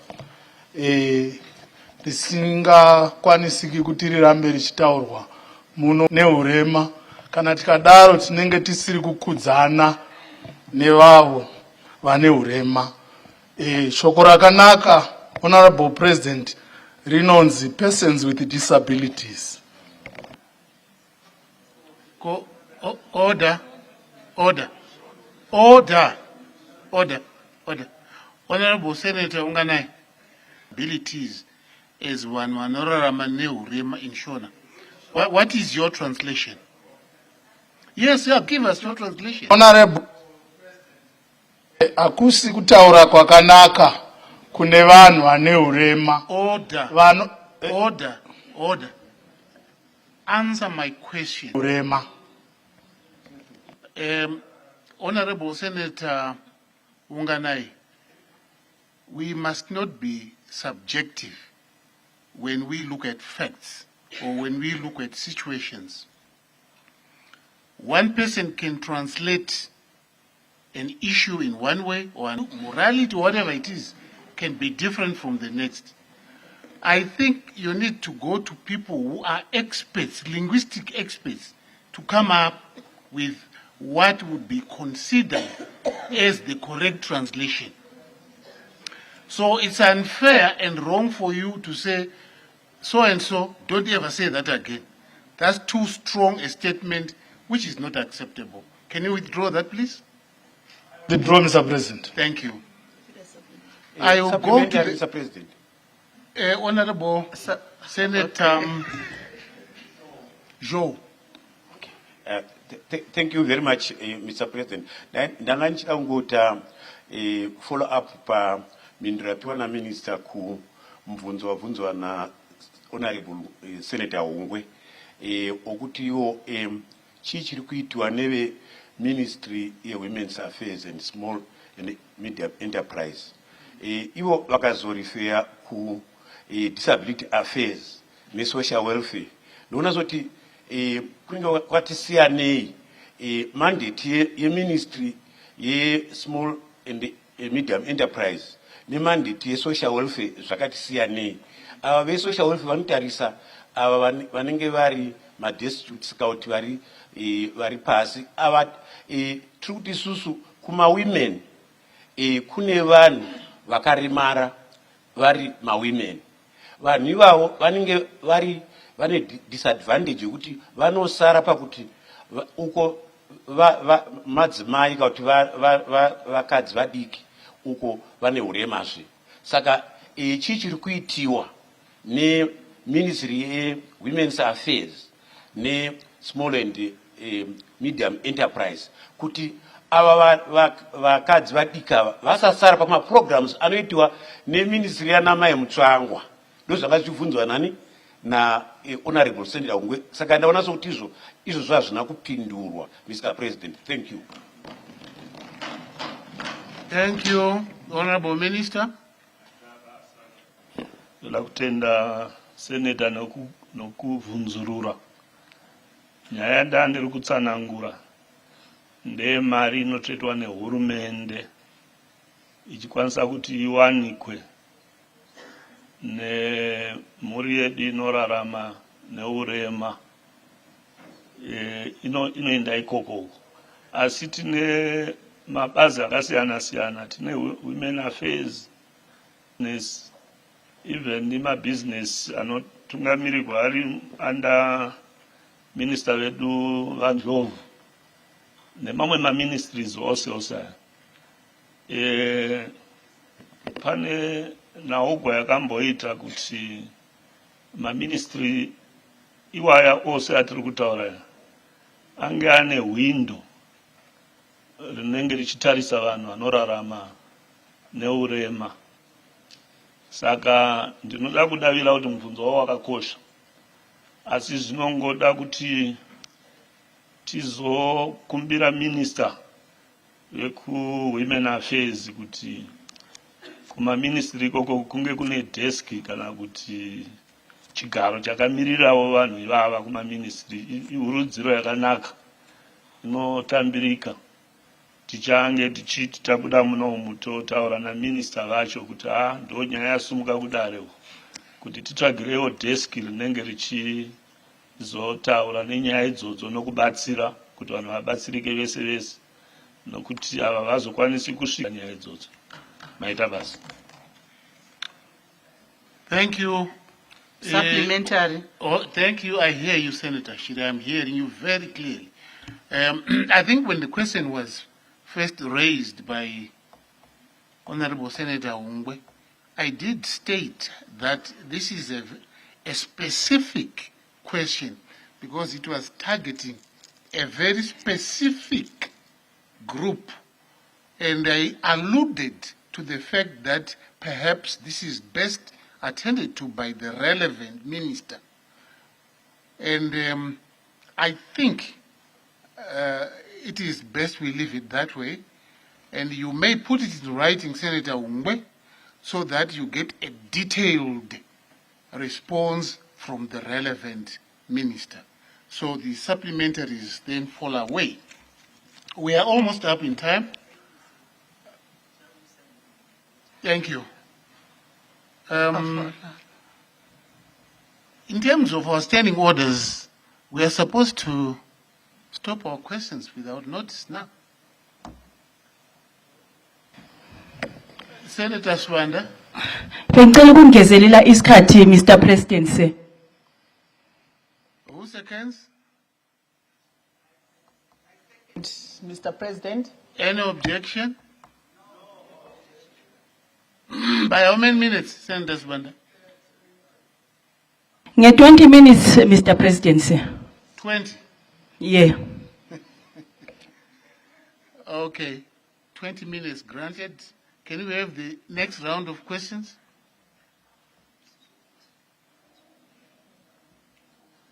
risingakwanisiki kuti rirambe richitaurwa muno neurema. Kana tikadaro tinenge tisiri kukudzana nevavo vane urema. Shoko rakanaka, Honorable President, rinonzi persons with disabilities. Order. Honorable Senator Unganai, abilities as one wanorarama neurema in Shona. What is your translation? Yes, give us your translation. Honorable, akusi kutaura kwakanaka kune vanhu vane urema. Order. Answer my question. Urema. Honorable Senator Unganai, we must not be subjective when we look at facts or when we look at situations. One person can translate an issue in one way, or morality, whatever it is, can be different from the next. I think you need to go to people who are experts, linguistic experts, to come up with what would be considered as the correct translation. So it's unfair and wrong for you to say, so and so, don't ever say that again. That's too strong a statement, which is not acceptable. Can you withdraw that, please? Withdraw, Mr. President. Thank you. I will go to the, Mr. President. Honorable Senator Joe. Thank you very much, Mr. President. Ndangachangota follow up pa mindirapiwa na minister ku mvunzo na Honorable Senator Ungwe okuti yo chichiri kuitwa neve Ministry of Women's Affairs and Small and Medium Enterprise. Iwo vakazorifera ku disability affairs ne social welfare. Ndona zoti kuringa kwatisiyanei mandate ye ministry ye small and medium enterprise ne mandate ye social welfare zvakatisiyanei. Ava ve social welfare vanotarisa ava vanenge vari madestitutes kauti vari pasi ava truti susu kuma women kune vanhu vakaremara vari women. Vanhu ivavo vanenge vane disadvantage yekuti vanosara pakuti uko madzimai kauti vakadzi vadiki uko vane uremazve. Saka chichiri kuitiwa ne Ministry ye Women's Affairs ne Small and Medium Enterprise kuti ava vakadzi vadika vasasara pama programs anoitiwa ne Ministry yanamai mutsvangwa. Ndozvakachibvunzwa nani na Honorable Senator Ungwe. Saka ndaona sokuti izvo zvazvina kupindurwa, Mr. President. Thank you. Thank you, Honorable Minister. Ndoda kutenda Senator nokuvhunzurura. Nyaya yandandiri kutsanangura ndemari inotsvetwa nehurumende ichikwanisa kuti iwanikwe nemhuri yedu inorarama neurema inoenda ikoko. Asi tine mabazi akasiyana siyana. Tine women affairs, even business anotungamirirwa ari under minister vedu Vandlovu nemamwe maministries ose. Pane naogwa yakamboita kuti maministry iwaya ose atiri kutaura ange ane window rinenge richitarisa vanhu vanorarama neurema. Saka ndinoda kudavira kuti mubvunzo wavo wakakosha, asi zvinongoda kuti tizokumbira minister weku women affairs kuti kuma ministry ikoko kunge kune desk kana kuti chigaro chakamirirawo vanhu ivava kuma ministry. Ihurudziro yakanaka inotambirika tichange tichiti tabuda munomu totaura naminista vacho kuti ndo nyaya yasumuka kudare kuti titsvagirewo deski rinenge richizotaura nenyaya idzodzo nokubatsira kuti vanhu vabatsirike vese vese nokuti ava vazokwanisi kusvika nyaya idzodzo. Maita basa. Thank you. Supplementary. Thank you. I hear you, Senator Shida. I'm hearing you very clearly. I think when the question was first raised by Honorable Senator Ungwe, I did state that this is a specific question because it was targeting a very specific group. And I alluded to the fact that perhaps this is best attended to by the relevant minister. And I think it is best we leave it that way. And you may put it in writing, Senator Ungwe, so that you get a detailed response from the relevant minister. So the supplementaries then fall away. We are almost up in time. Thank you. In terms of our standing orders, we are supposed to stop our questions without notice now. Senator Swanda. Bengicela ukungezelela isikhathi Mr President sir. Who seconds? Mr. President. Any objection? By how many minutes, Senator Swanda? 20 minutes Mr President sir. 20? Yeah. Okay, 20 minutes granted. Can we have the next round of questions?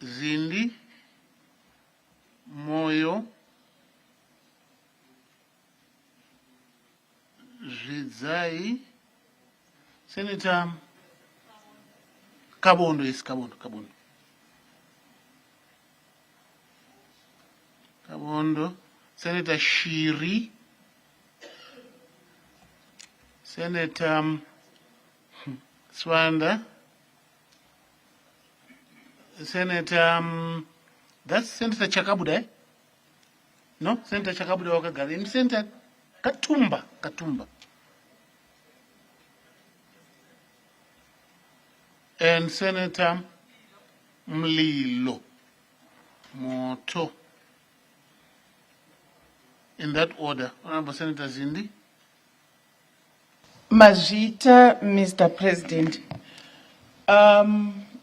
Zindi, Moyo, Zvidzai, Senator Kabondo, yes, Kabondo. Kabondo, Senator Shiri, Senator Swanda, Senator, that's Senator Chakabuda, eh? No, Senator Chakabuda Wakagari, Senator Katumba. And Senator Mlilo Moto. In that order, Honorable Senator Zindi. Mazvita, Mr. President.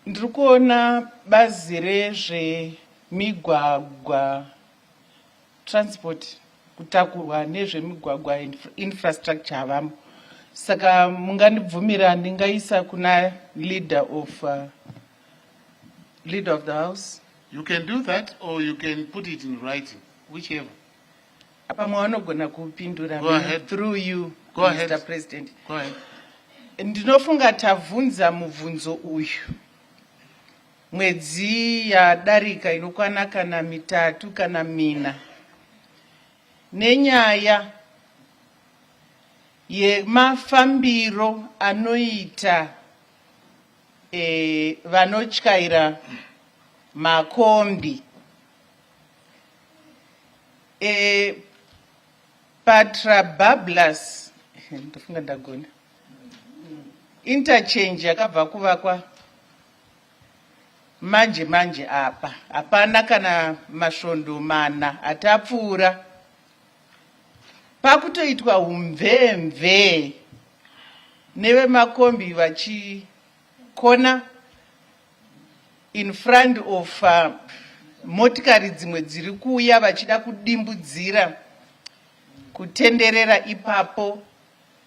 Ndiri kuona bazi rezvemigwagwa transport kutakurwa nezvemigwagwa infrastructure havamo. Saka mungandibvumira ndingaisa kuna leader of the house. You can do that or you can put it in writing, whichever. Apa mwanogona kupindura through you, Go Mr. ahead. President. Go ahead. Ndinofunga tabvunza mubvunzo uyu mwedzi yadarika inokwana kana mitatu kana mina nenyaya yemafambiro anoita vanotyaira makombi Patra Bablas ndofunga ndagona interchange yakabva kuvakwa manje apa hapana kana masvondo mana atapfuura pakutoitwa umvemve nevemakombi vachikona in front of motikari dzimwe dziri kuuya vachida kudimbudzira kutenderera ipapo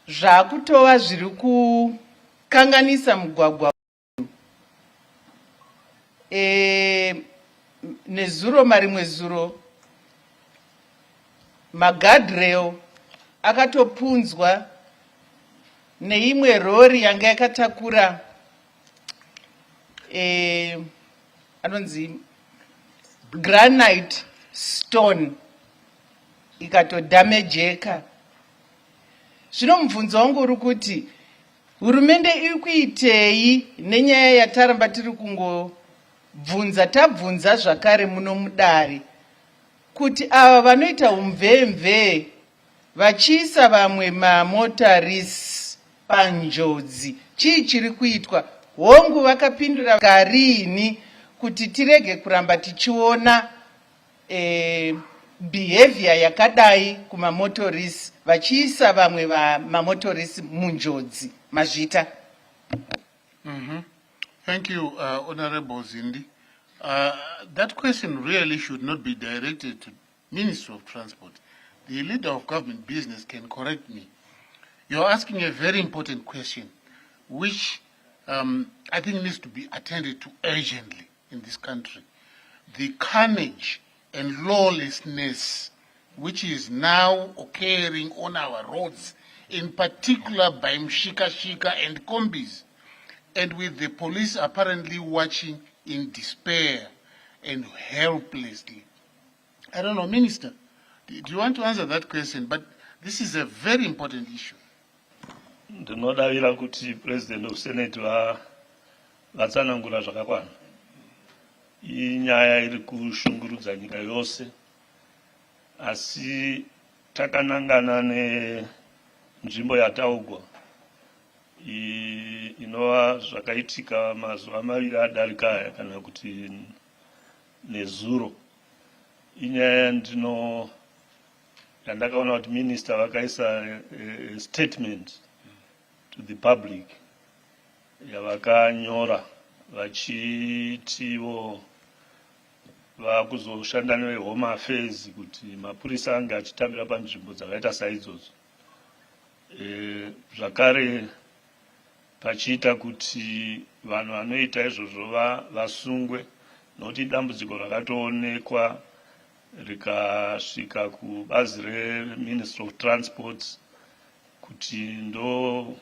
zvakutova zviri kukanganisa mugwagwa nezuro marimwe zuro maguardrail akatopunzwa neimwe rori yanga yakatakura anonzi granite stone ikatodhamejeka. Zvino mubvunzo wangu uri kuti hurumende iri kuitei nenyaya yataramba tiri kungobvunza tabvunza zvakare muno mudare kuti ava vanoita umvemve vachiisa vamwe mamotarisi panjodzi chii chiri kuitwa? Hongu vakapindura karini kuti tirege kuramba tichiona behavior yakadai kumamotorisi vachiisa vamwe mamotorisi munjodzi mazvita. Thank you, Honorable Zindi. That question really should not be directed to Minister of Transport. The leader of government business can correct me. You're asking a very important question, which I think needs to be attended to urgently in this country. The carnage and lawlessness which is now occurring on our roads, in particular by Mshika and Kombis, and with the police apparently watching in despair and helplessly. I don't know, Minister, do you want to answer that question? But this is a very important issue. Ndinodavira kuti President of Senate vatsanangura zvakakwana. Inyaya iri kushungurudza nyika yose. Asi takanangana nenzvimbo yataugwa inova zvakaitika mazuva maviri adarika kana kuti nezuro. Inyaya yandakaona kuti minister vakaisa statement to the public yavakanyora vachitiwo vakuzoshanda neHome Affairs kuti mapurisa ange achitambira panzvimbo dzakaita saidzodzo. Zvakare pachiita kuti vanhu vanoita izvozvo vasungwe, nokuti dambudziko rakatoonekwa rikasvika kubazi reMinistry of Transport kuti ndo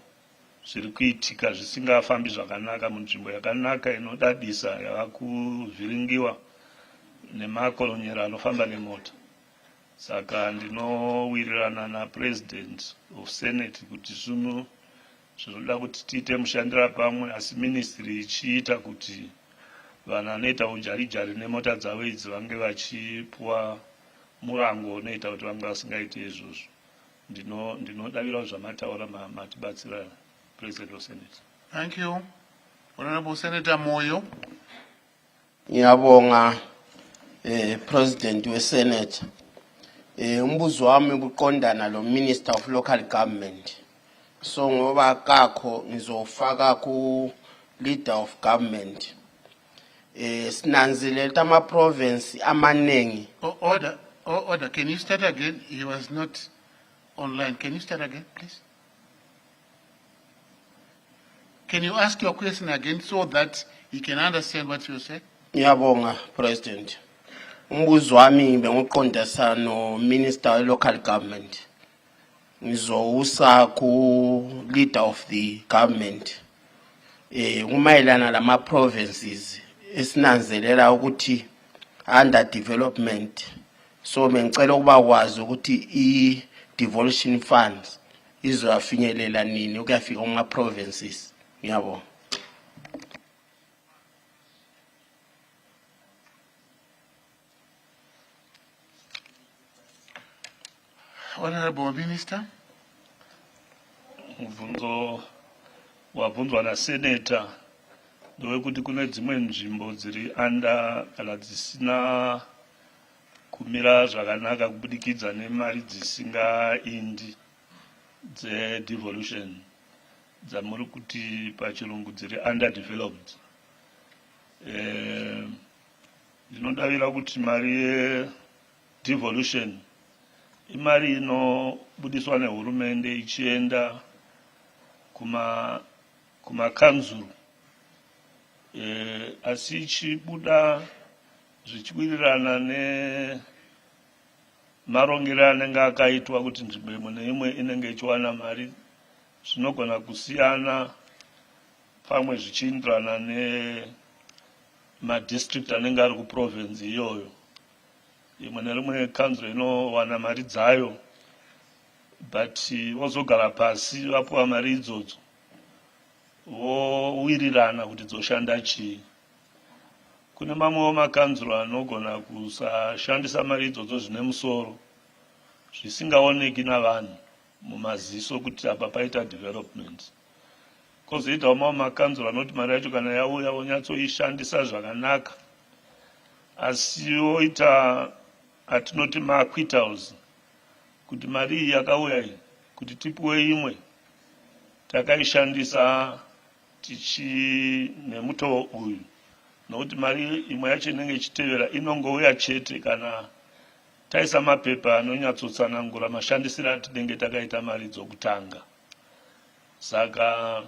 zviri kuitika zvisingafambi zvakanaka munzvimbo yakanaka inodadisa yavakuvhiringiwa nemakolonyera anofamba nemota. Saka ndinowirirana naPresident of Senate kuti zvino zvinoda kuti tiite mushandira pamwe, asi ministry ichiita kuti vanhu vanoita ujarijari nemota dzavo idzi vange vachipuwa murango unoita kuti vange vasingaite izvozvo. Ndinodavira zvamataura matibatsira President of Senate. Thank you. Honorable Senator Moyo. Ngiyabonga President we Senate. Umbuzo wami uqondana lo Minister of Local Government. So ngoba kakho ngizofaka ku Leader of Government. Sinanzelela ama province amanengi. Order, can you start again? He was not online. Can you start again, please? Can you ask your question again so that he can understand what you say? Ngiyabonga President. Umbuzo wami bengiqondisa no Minister we Local Government. Ngizowusa ku Leader of the Government. Umayelana lama provinces esinanzelela ukuthi under development. So bengicela ukuba kwazi ukuthi i-devolution funds izoyafinyelela nini ukuyafika kuma provinces. Ngiyabonga. Honorable Minister. Mubvunzo wabvunzwa naSenator ndowekuti kune dzimwe nzvimbo dziri under kana dzisina kumira zvakanaka kubudikidza nemari dzisingaindi devolution dzamuri kuti pachirungu dziri underdeveloped. Ndinodavira kuti mari yedevolution imari inobudiswa nehurumende ichienda kuma kanzuru, asi ichibuda zvichiwirirana nemarongero anenge akaitwa kuti nzvimbo imwe neimwe inenge ichiwana mari, zvinogona kusiyana pamwe zvichienderana nemadistrict anenge ari kuprovince iyoyo. imwe nerimwe council inowana mari dzayo, but vozogara pasi vapuwa mari idzodzo vowirirana kuti dzoshanda chii. Kune mamwewo makanzuro anogona kusashandisa mari idzodzo zvine musoro zvisingaoneki navanhu mumaziso kuti apa paita development. Kozoitawo mamwe makanzuro anoti mari yacho kana yauya vonyatsoishandisa zvakanaka, asi voita atinoti maacquittals, kuti mari iyi yakauya iyi kuti tipuwe imwe takaishandisa nemutoo uyu, nokuti mari imwe yacho inenge ichitevera inongouya chete kana taisa mapepa anonyatsotsanangura mashandisiro atinenge takaita mari dzokutanga. Saka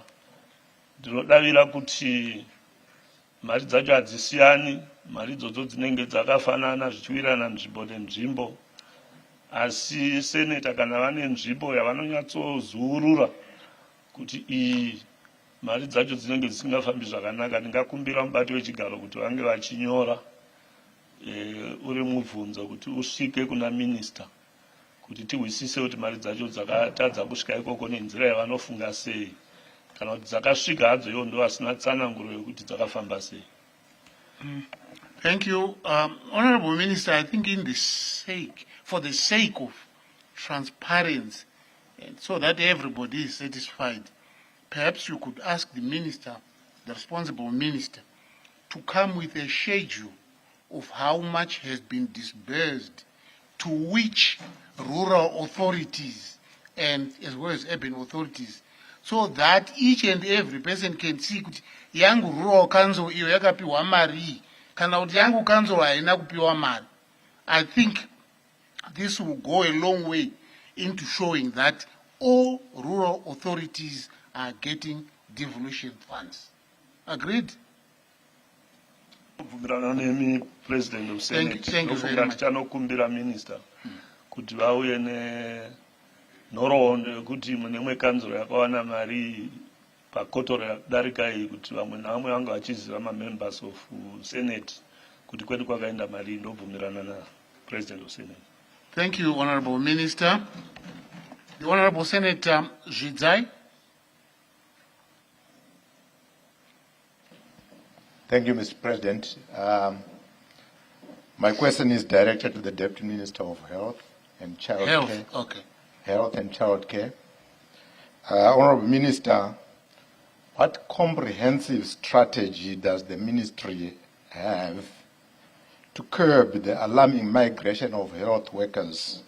ndinodavira kuti mari dzacho hadzisiyani, mari idzodzo dzinenge dzakafanana zvichiwirirana nzvimbo nenzvimbo, asi seneta kana vane nzvimbo yavanonyatsozurura kuti iyi mari dzacho dzinenge dzisingafambi zvakanaka, ndingakumbira mubati wechigaro kuti vange vachinyora uri mubvunzo kuti usvike kuna minista kuti tihwisise kuti mari dzacho dzakatadza kusvika ikoko nenzira yavanofunga sei, kana kuti dzakasvika hadzo ivo ndo vasina tsananguro yekuti dzakafamba sei. Thank you. Honorable Minister, I think for the sake of transparency, and so that everybody is satisfied, perhaps you could ask the minister, the responsible minister, to come with a schedule of how much has been disbursed to which rural authorities and as well as urban authorities, so that each and every person can see kuti yangu rural council iyo yakapiwa mari kana kuti yangu council haina kupiwa mari. I think this will go a long way into showing that all rural authorities are getting devolution funds. Agreed? President of Senate, thank you very much. Tinokumbira minister kuti vauye nhoroondo yekuti nemwe kanzuro yakawana mari pakotoro yadarika iyi kuti vamwe navamwe vanga vachiziva mamembers of Senate kuti kwedu kwakaenda mari ndobvumirana na President of Senate. Thank you, Honorable Minister. The Honorable Senator Zvidzai. Thank you, Mr. President. My question is directed to the Deputy Minister of Health and Child Care. Okay. Health and Child Care. Honorable Minister, what comprehensive strategy does the ministry have to curb the alarming migration of health workers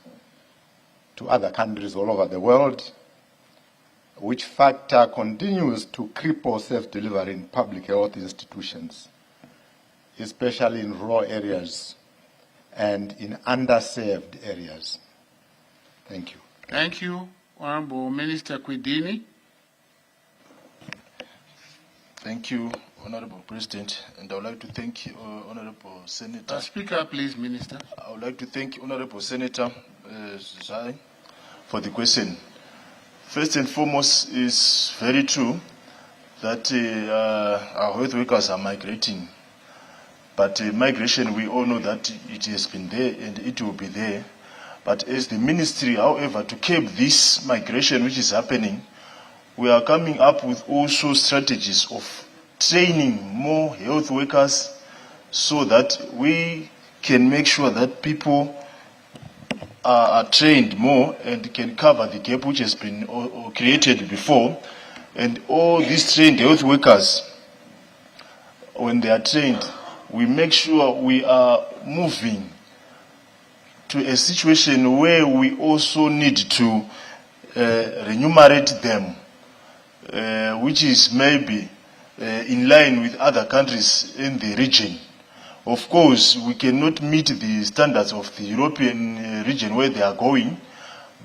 to other countries all over the world, which factor continues to cripple self-delivery in public health institutions, especially in rural areas and in underserved areas? Thank you. Thank you, Honorable Minister Kwidini. Thank you, Honorable President, and I would like to thank Honorable Senator. Speak up, please, Minister. I would like to thank Honorable Senator Zai for the question. First and foremost, it's very true that our health workers are migrating. But migration, we all know that it has been there and it will be there. But as the ministry, however, to curb this migration which is happening, we are coming up with also strategies of training more health workers so that we can make sure that people are trained more and can cover the gap which has been created before. And all these trained health workers, when they are trained, we make sure we are moving to a situation where we also need to remunerate them, which is maybe in line with other countries in the region. Of course, we cannot meet the standards of the European region where they are going,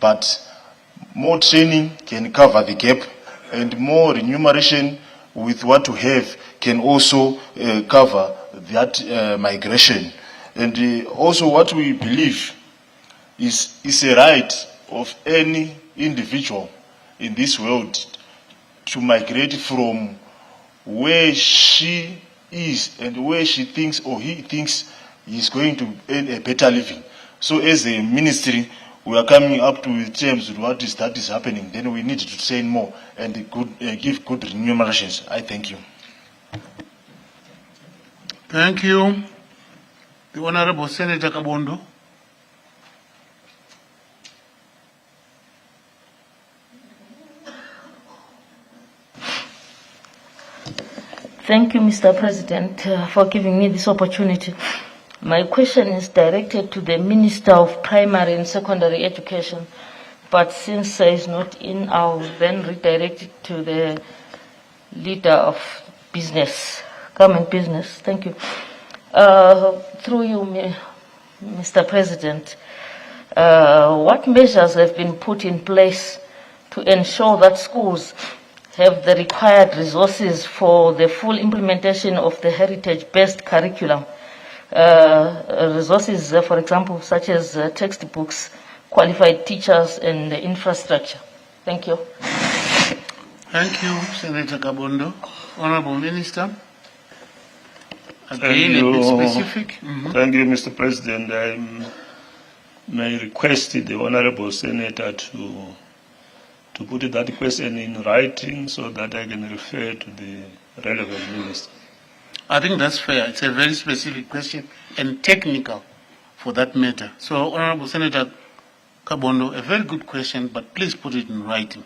but more training can cover the gap, and more remuneration with what we have can also cover that migration. And also what we believe is a right of any individual in this world to migrate from where she is and where she thinks or he thinks he is going to earn a better living. So as a ministry, we are coming up to terms with what is that is happening. Then we need to train more and give good remunerations. I thank you. Thank you. The Honorable Senator Kabondo. Thank you, Mr. President, for giving me this opportunity. My question is directed to the Minister of Primary and Secondary Education, but since he's not in, I'll then redirect it to the Leader of Business, Government Business. Thank you. Through you, Mr. President, what measures have been put in place to ensure that schools have the required resources for the full implementation of the heritage-based curriculum? Resources, for example, such as textbooks, qualified teachers, and the infrastructure. Thank you. Thank you, Senator Kabondo. Honorable Minister. Thank Again, you. a bit specific. Thank you, Mr. President. I may request the Honorable Senator to put that question in writing so that I can refer to the relevant minister. I think that's fair. It's a very specific question and technical for that matter. So, Honorable Senator Kabondo, a very good question, but please put it in writing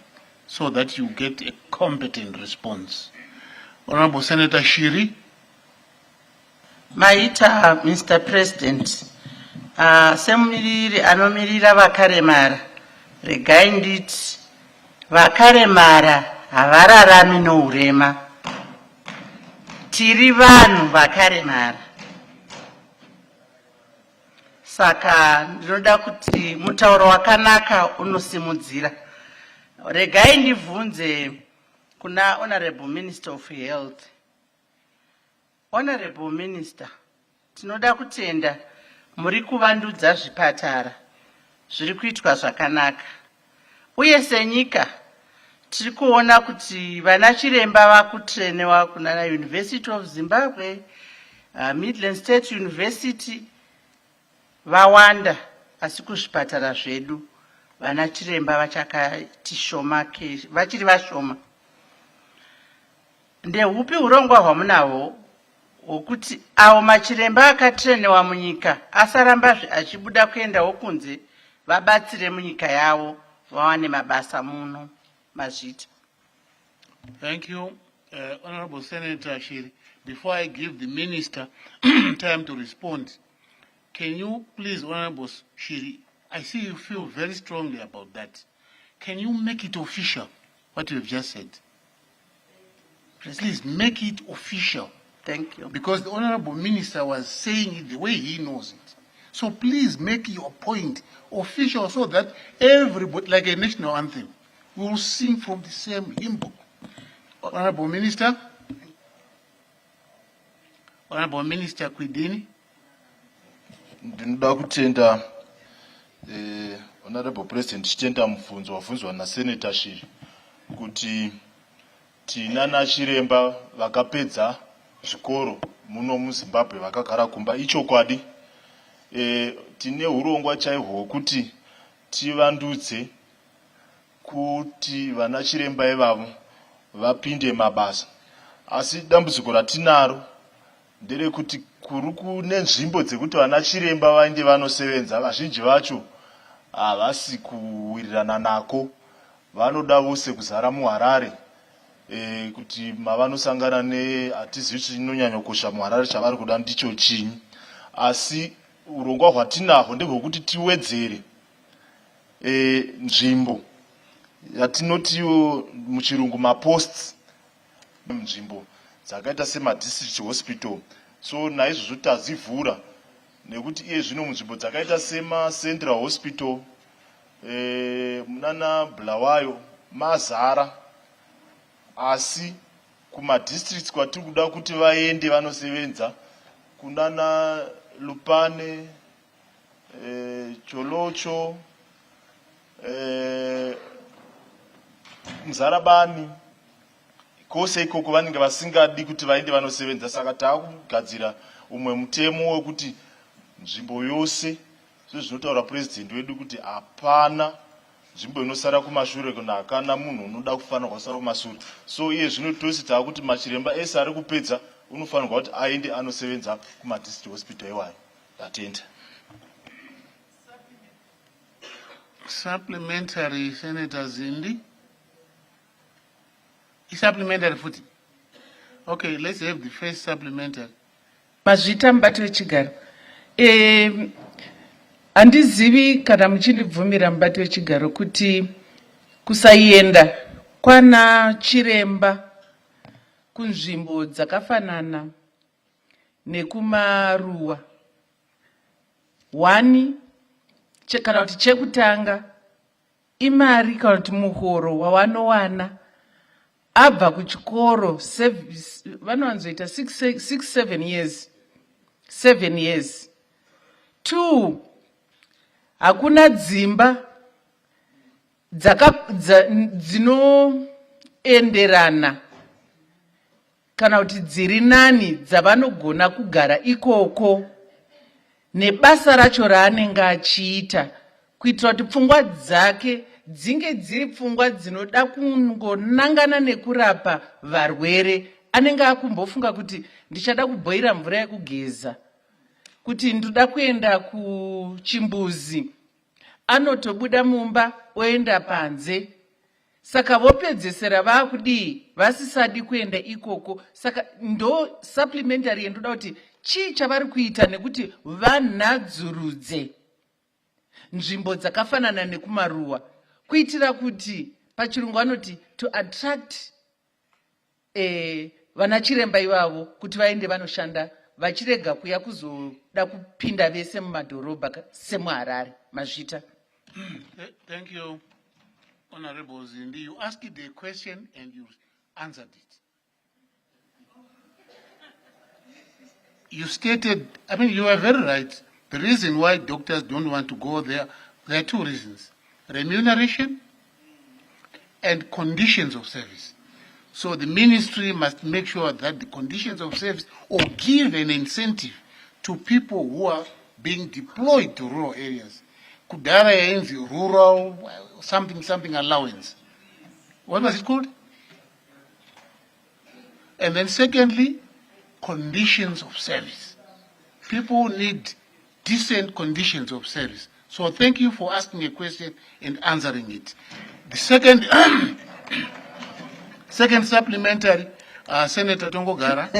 so that you get a competent response. Honorable Senator Shiri. Maita, Mr. President, semumiriri anomirira vakaremara, regai nditi vakaremara havararami nourema. Tiri vanhu vakaremara. Saka ndinoda kuti mutauro wakanaka unosimudzira. Regai ndibvunze kuna Honorable Minister of Health. Honorable Minister, tinoda kutenda muri kuvandudza zvipatara. Zviri kuitwa zvakanaka. Uye senyika tiri kuona kuti vana chiremba vakutrenewa kuna University of Zimbabwe, Midland State University vawanda, asi kuzvipatara zvedu vana chiremba vachakati shoma vachiri vashoma. Ndehupi urongwa hwamunahwo hwokuti avo machiremba akatrenewa munyika asaramba achibuda kuendawo kunze vabatsire munyika yavo vawane mabasa muno mazvita? Thank you, Honorable Senator Shiri. Before I give the Minister time to respond, can you please, Honorable Shiri, I see you feel very strongly about that. Can you make it official, what you have just said? Please make it official. Thank you. Because the Honorable Minister was saying it the way he knows it. So please make your point official so that everybody, like a national anthem, we will sing from the same hymn book. Honorable Minister. Honorable Minister Kwidini. Ndinoda kutenda Honorable President chitenda mubvunzo wabvunzwa naSenator Shiri kuti tinana chiremba vakapedza zvikoro muno muZimbabwe vakagara kumba. Ichokwadi. Tine urongwa chaihwo kuti tivandudze kuti vana chiremba ivavo vapinde mabasa. Asi dambudziko ratinaro nderekuti kuri kune nzvimbo dzekuti vana chiremba vaende vanosevenza, vazhinji vacho havasi kuwirirana nako, vanoda vose kuzara muHarare. Kuti mavanosangana hatizivi chinonyanya kukosha muHarare, chavari kuda ndicho chinyi. Asi urongwa hwatinahwo ndehwekuti tiwedzere nzvimbo yatinotiwo muchirungu maposts, nzvimbo dzakaita semadistrict hospital. So naizvozvo tazivhura nekuti iye zvino munzvimbo dzakaita semacentral hospital munana Bulawayo mazara, asi kumadistricts kwatiri kuda kuti vaende vanosevenza kunana Lupane, Cholocho, Mzarabani, kose ikoko vanenge vasingadi kuti vaende vanosevenza. Saka taakugadzira umwe mutemo wekuti nzvimbo yose so zvinotaura president wedu kuti hapana nzvimbo inosara kumashure kana hakana munhu unoda kufanirwa kusara kumashure. So iye zvino tosi tava kuti machiremba ese ari kupedza unofanirwa kuti aende anosevenza kumadistrict hospital iwayo. Atenda. Supplementary, Senator Zindi. Supplementary footing. Okay, let's have the first supplementary. Mazvita mubato wechigaro. Handizivi kana muchindibvumira mubato wechigaro kuti kusaienda kwana chiremba kunzvimbo dzakafanana nekumaruwa. Wani kana kuti chekutanga imari kana kuti muhoro wawanowana abva kuchikoro vanowanzoita 7 years. 7 years. 2, hakuna dzimba dzinoenderana kana kuti dziri nani dzavanogona kugara ikoko nebasa racho raanenge achiita kuitira kuti pfungwa dzake dzinge dziri pfungwa dzinoda kungonangana nekurapa varwere. Anenge akumbofunga kuti ndichada kubhoira mvura yekugeza, kuti ndoda kuenda kuchimbuzi, anotobuda mumba oenda panze. Saka vopedzesera vakudii vasisadi kuenda ikoko. Saka ndo supplementary yendoda kuti chii chavari kuita nekuti vanhadzurudze nzvimbo dzakafanana nekumaruwa kuitira kuti pachirungu vanoti to attract vanachiremba ivavo kuti vaende vanoshanda vachirega kuya kuzoda kupinda vese mumadhorobha semuHarare. Mazvita. Thank you, Honorable Zindi. You asked the question and you answered it. You stated, I mean, you are very right. The reason why doctors don't want to go there are 2 reasons: remuneration and conditions of service. So the ministry must make sure that the conditions of service, or give an incentive to people who are being deployed to rural areas. Kudara ends rural something allowance. What was it called? And then secondly, conditions of service. People need decent conditions of service. So thank you for asking a question and answering it. The second second supplementary, Senator Tongogara.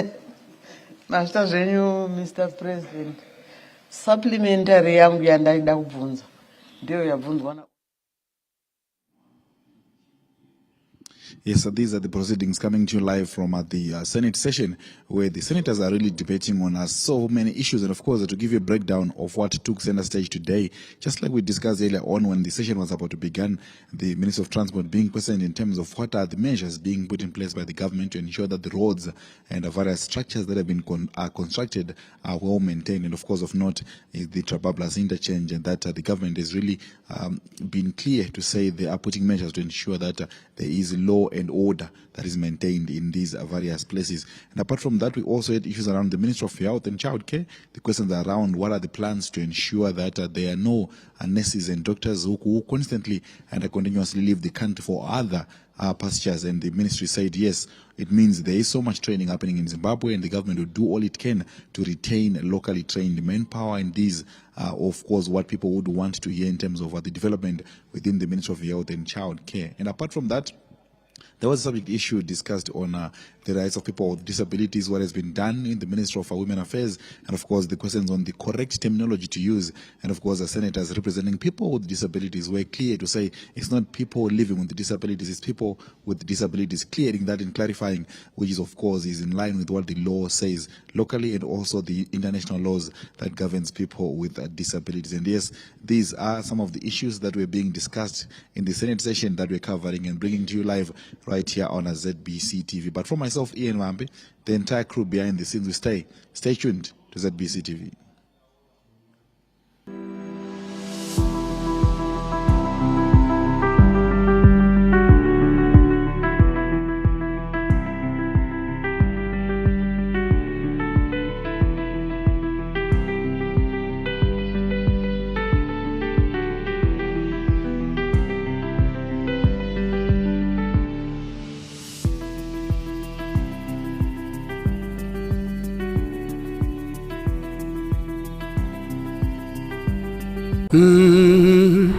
Master zvenyu, Mr. President. Supplementary yangu yandaida kubvunza ndio yabvunzwa na. Yes, so these are the proceedings coming to you live from the Senate session, where the senators are really debating on so many issues. And of course, to give you a breakdown of what took center stage today, just like we discussed earlier on when the session was about to begin, the Minister of Transport being present in terms of what are the measures being put in place by the government to ensure that the roads and the various structures that have been constructed are well maintained. And of course, of note is the Trabablas interchange, and that the government has really been clear to say they are putting measures to ensure that there is law and order that is maintained in these various places. And apart from that, we also had issues around the Ministry of Health and Childcare. The questions are around what are the plans to ensure that there are no nurses and doctors who constantly and continuously leave the country for other pastures. And the ministry said, yes, it means there is so much training happening in Zimbabwe, and the government will do all it can to retain locally trained manpower. And these are, of course, what people would want to hear in terms of the development within the Ministry of Health and Childcare. And apart from that, there was a subject issue discussed on the rights of people with disabilities, what has been done in the Ministry of Women Affairs, and of course the questions on the correct terminology to use. And of course the senators representing people with disabilities were clear to say it's not people living with disabilities, it's people with disabilities, clearing that and clarifying, which is of course is in line with what the law says locally and also the international laws that governs people with disabilities. And yes, these are some of the issues that were being discussed in the Senate session that we're covering and bringing to you live right here on a ZBC TV. But for myself, Ian Wambe, the entire crew behind the scenes, we stay tuned to ZBC TV. Mm-hmm.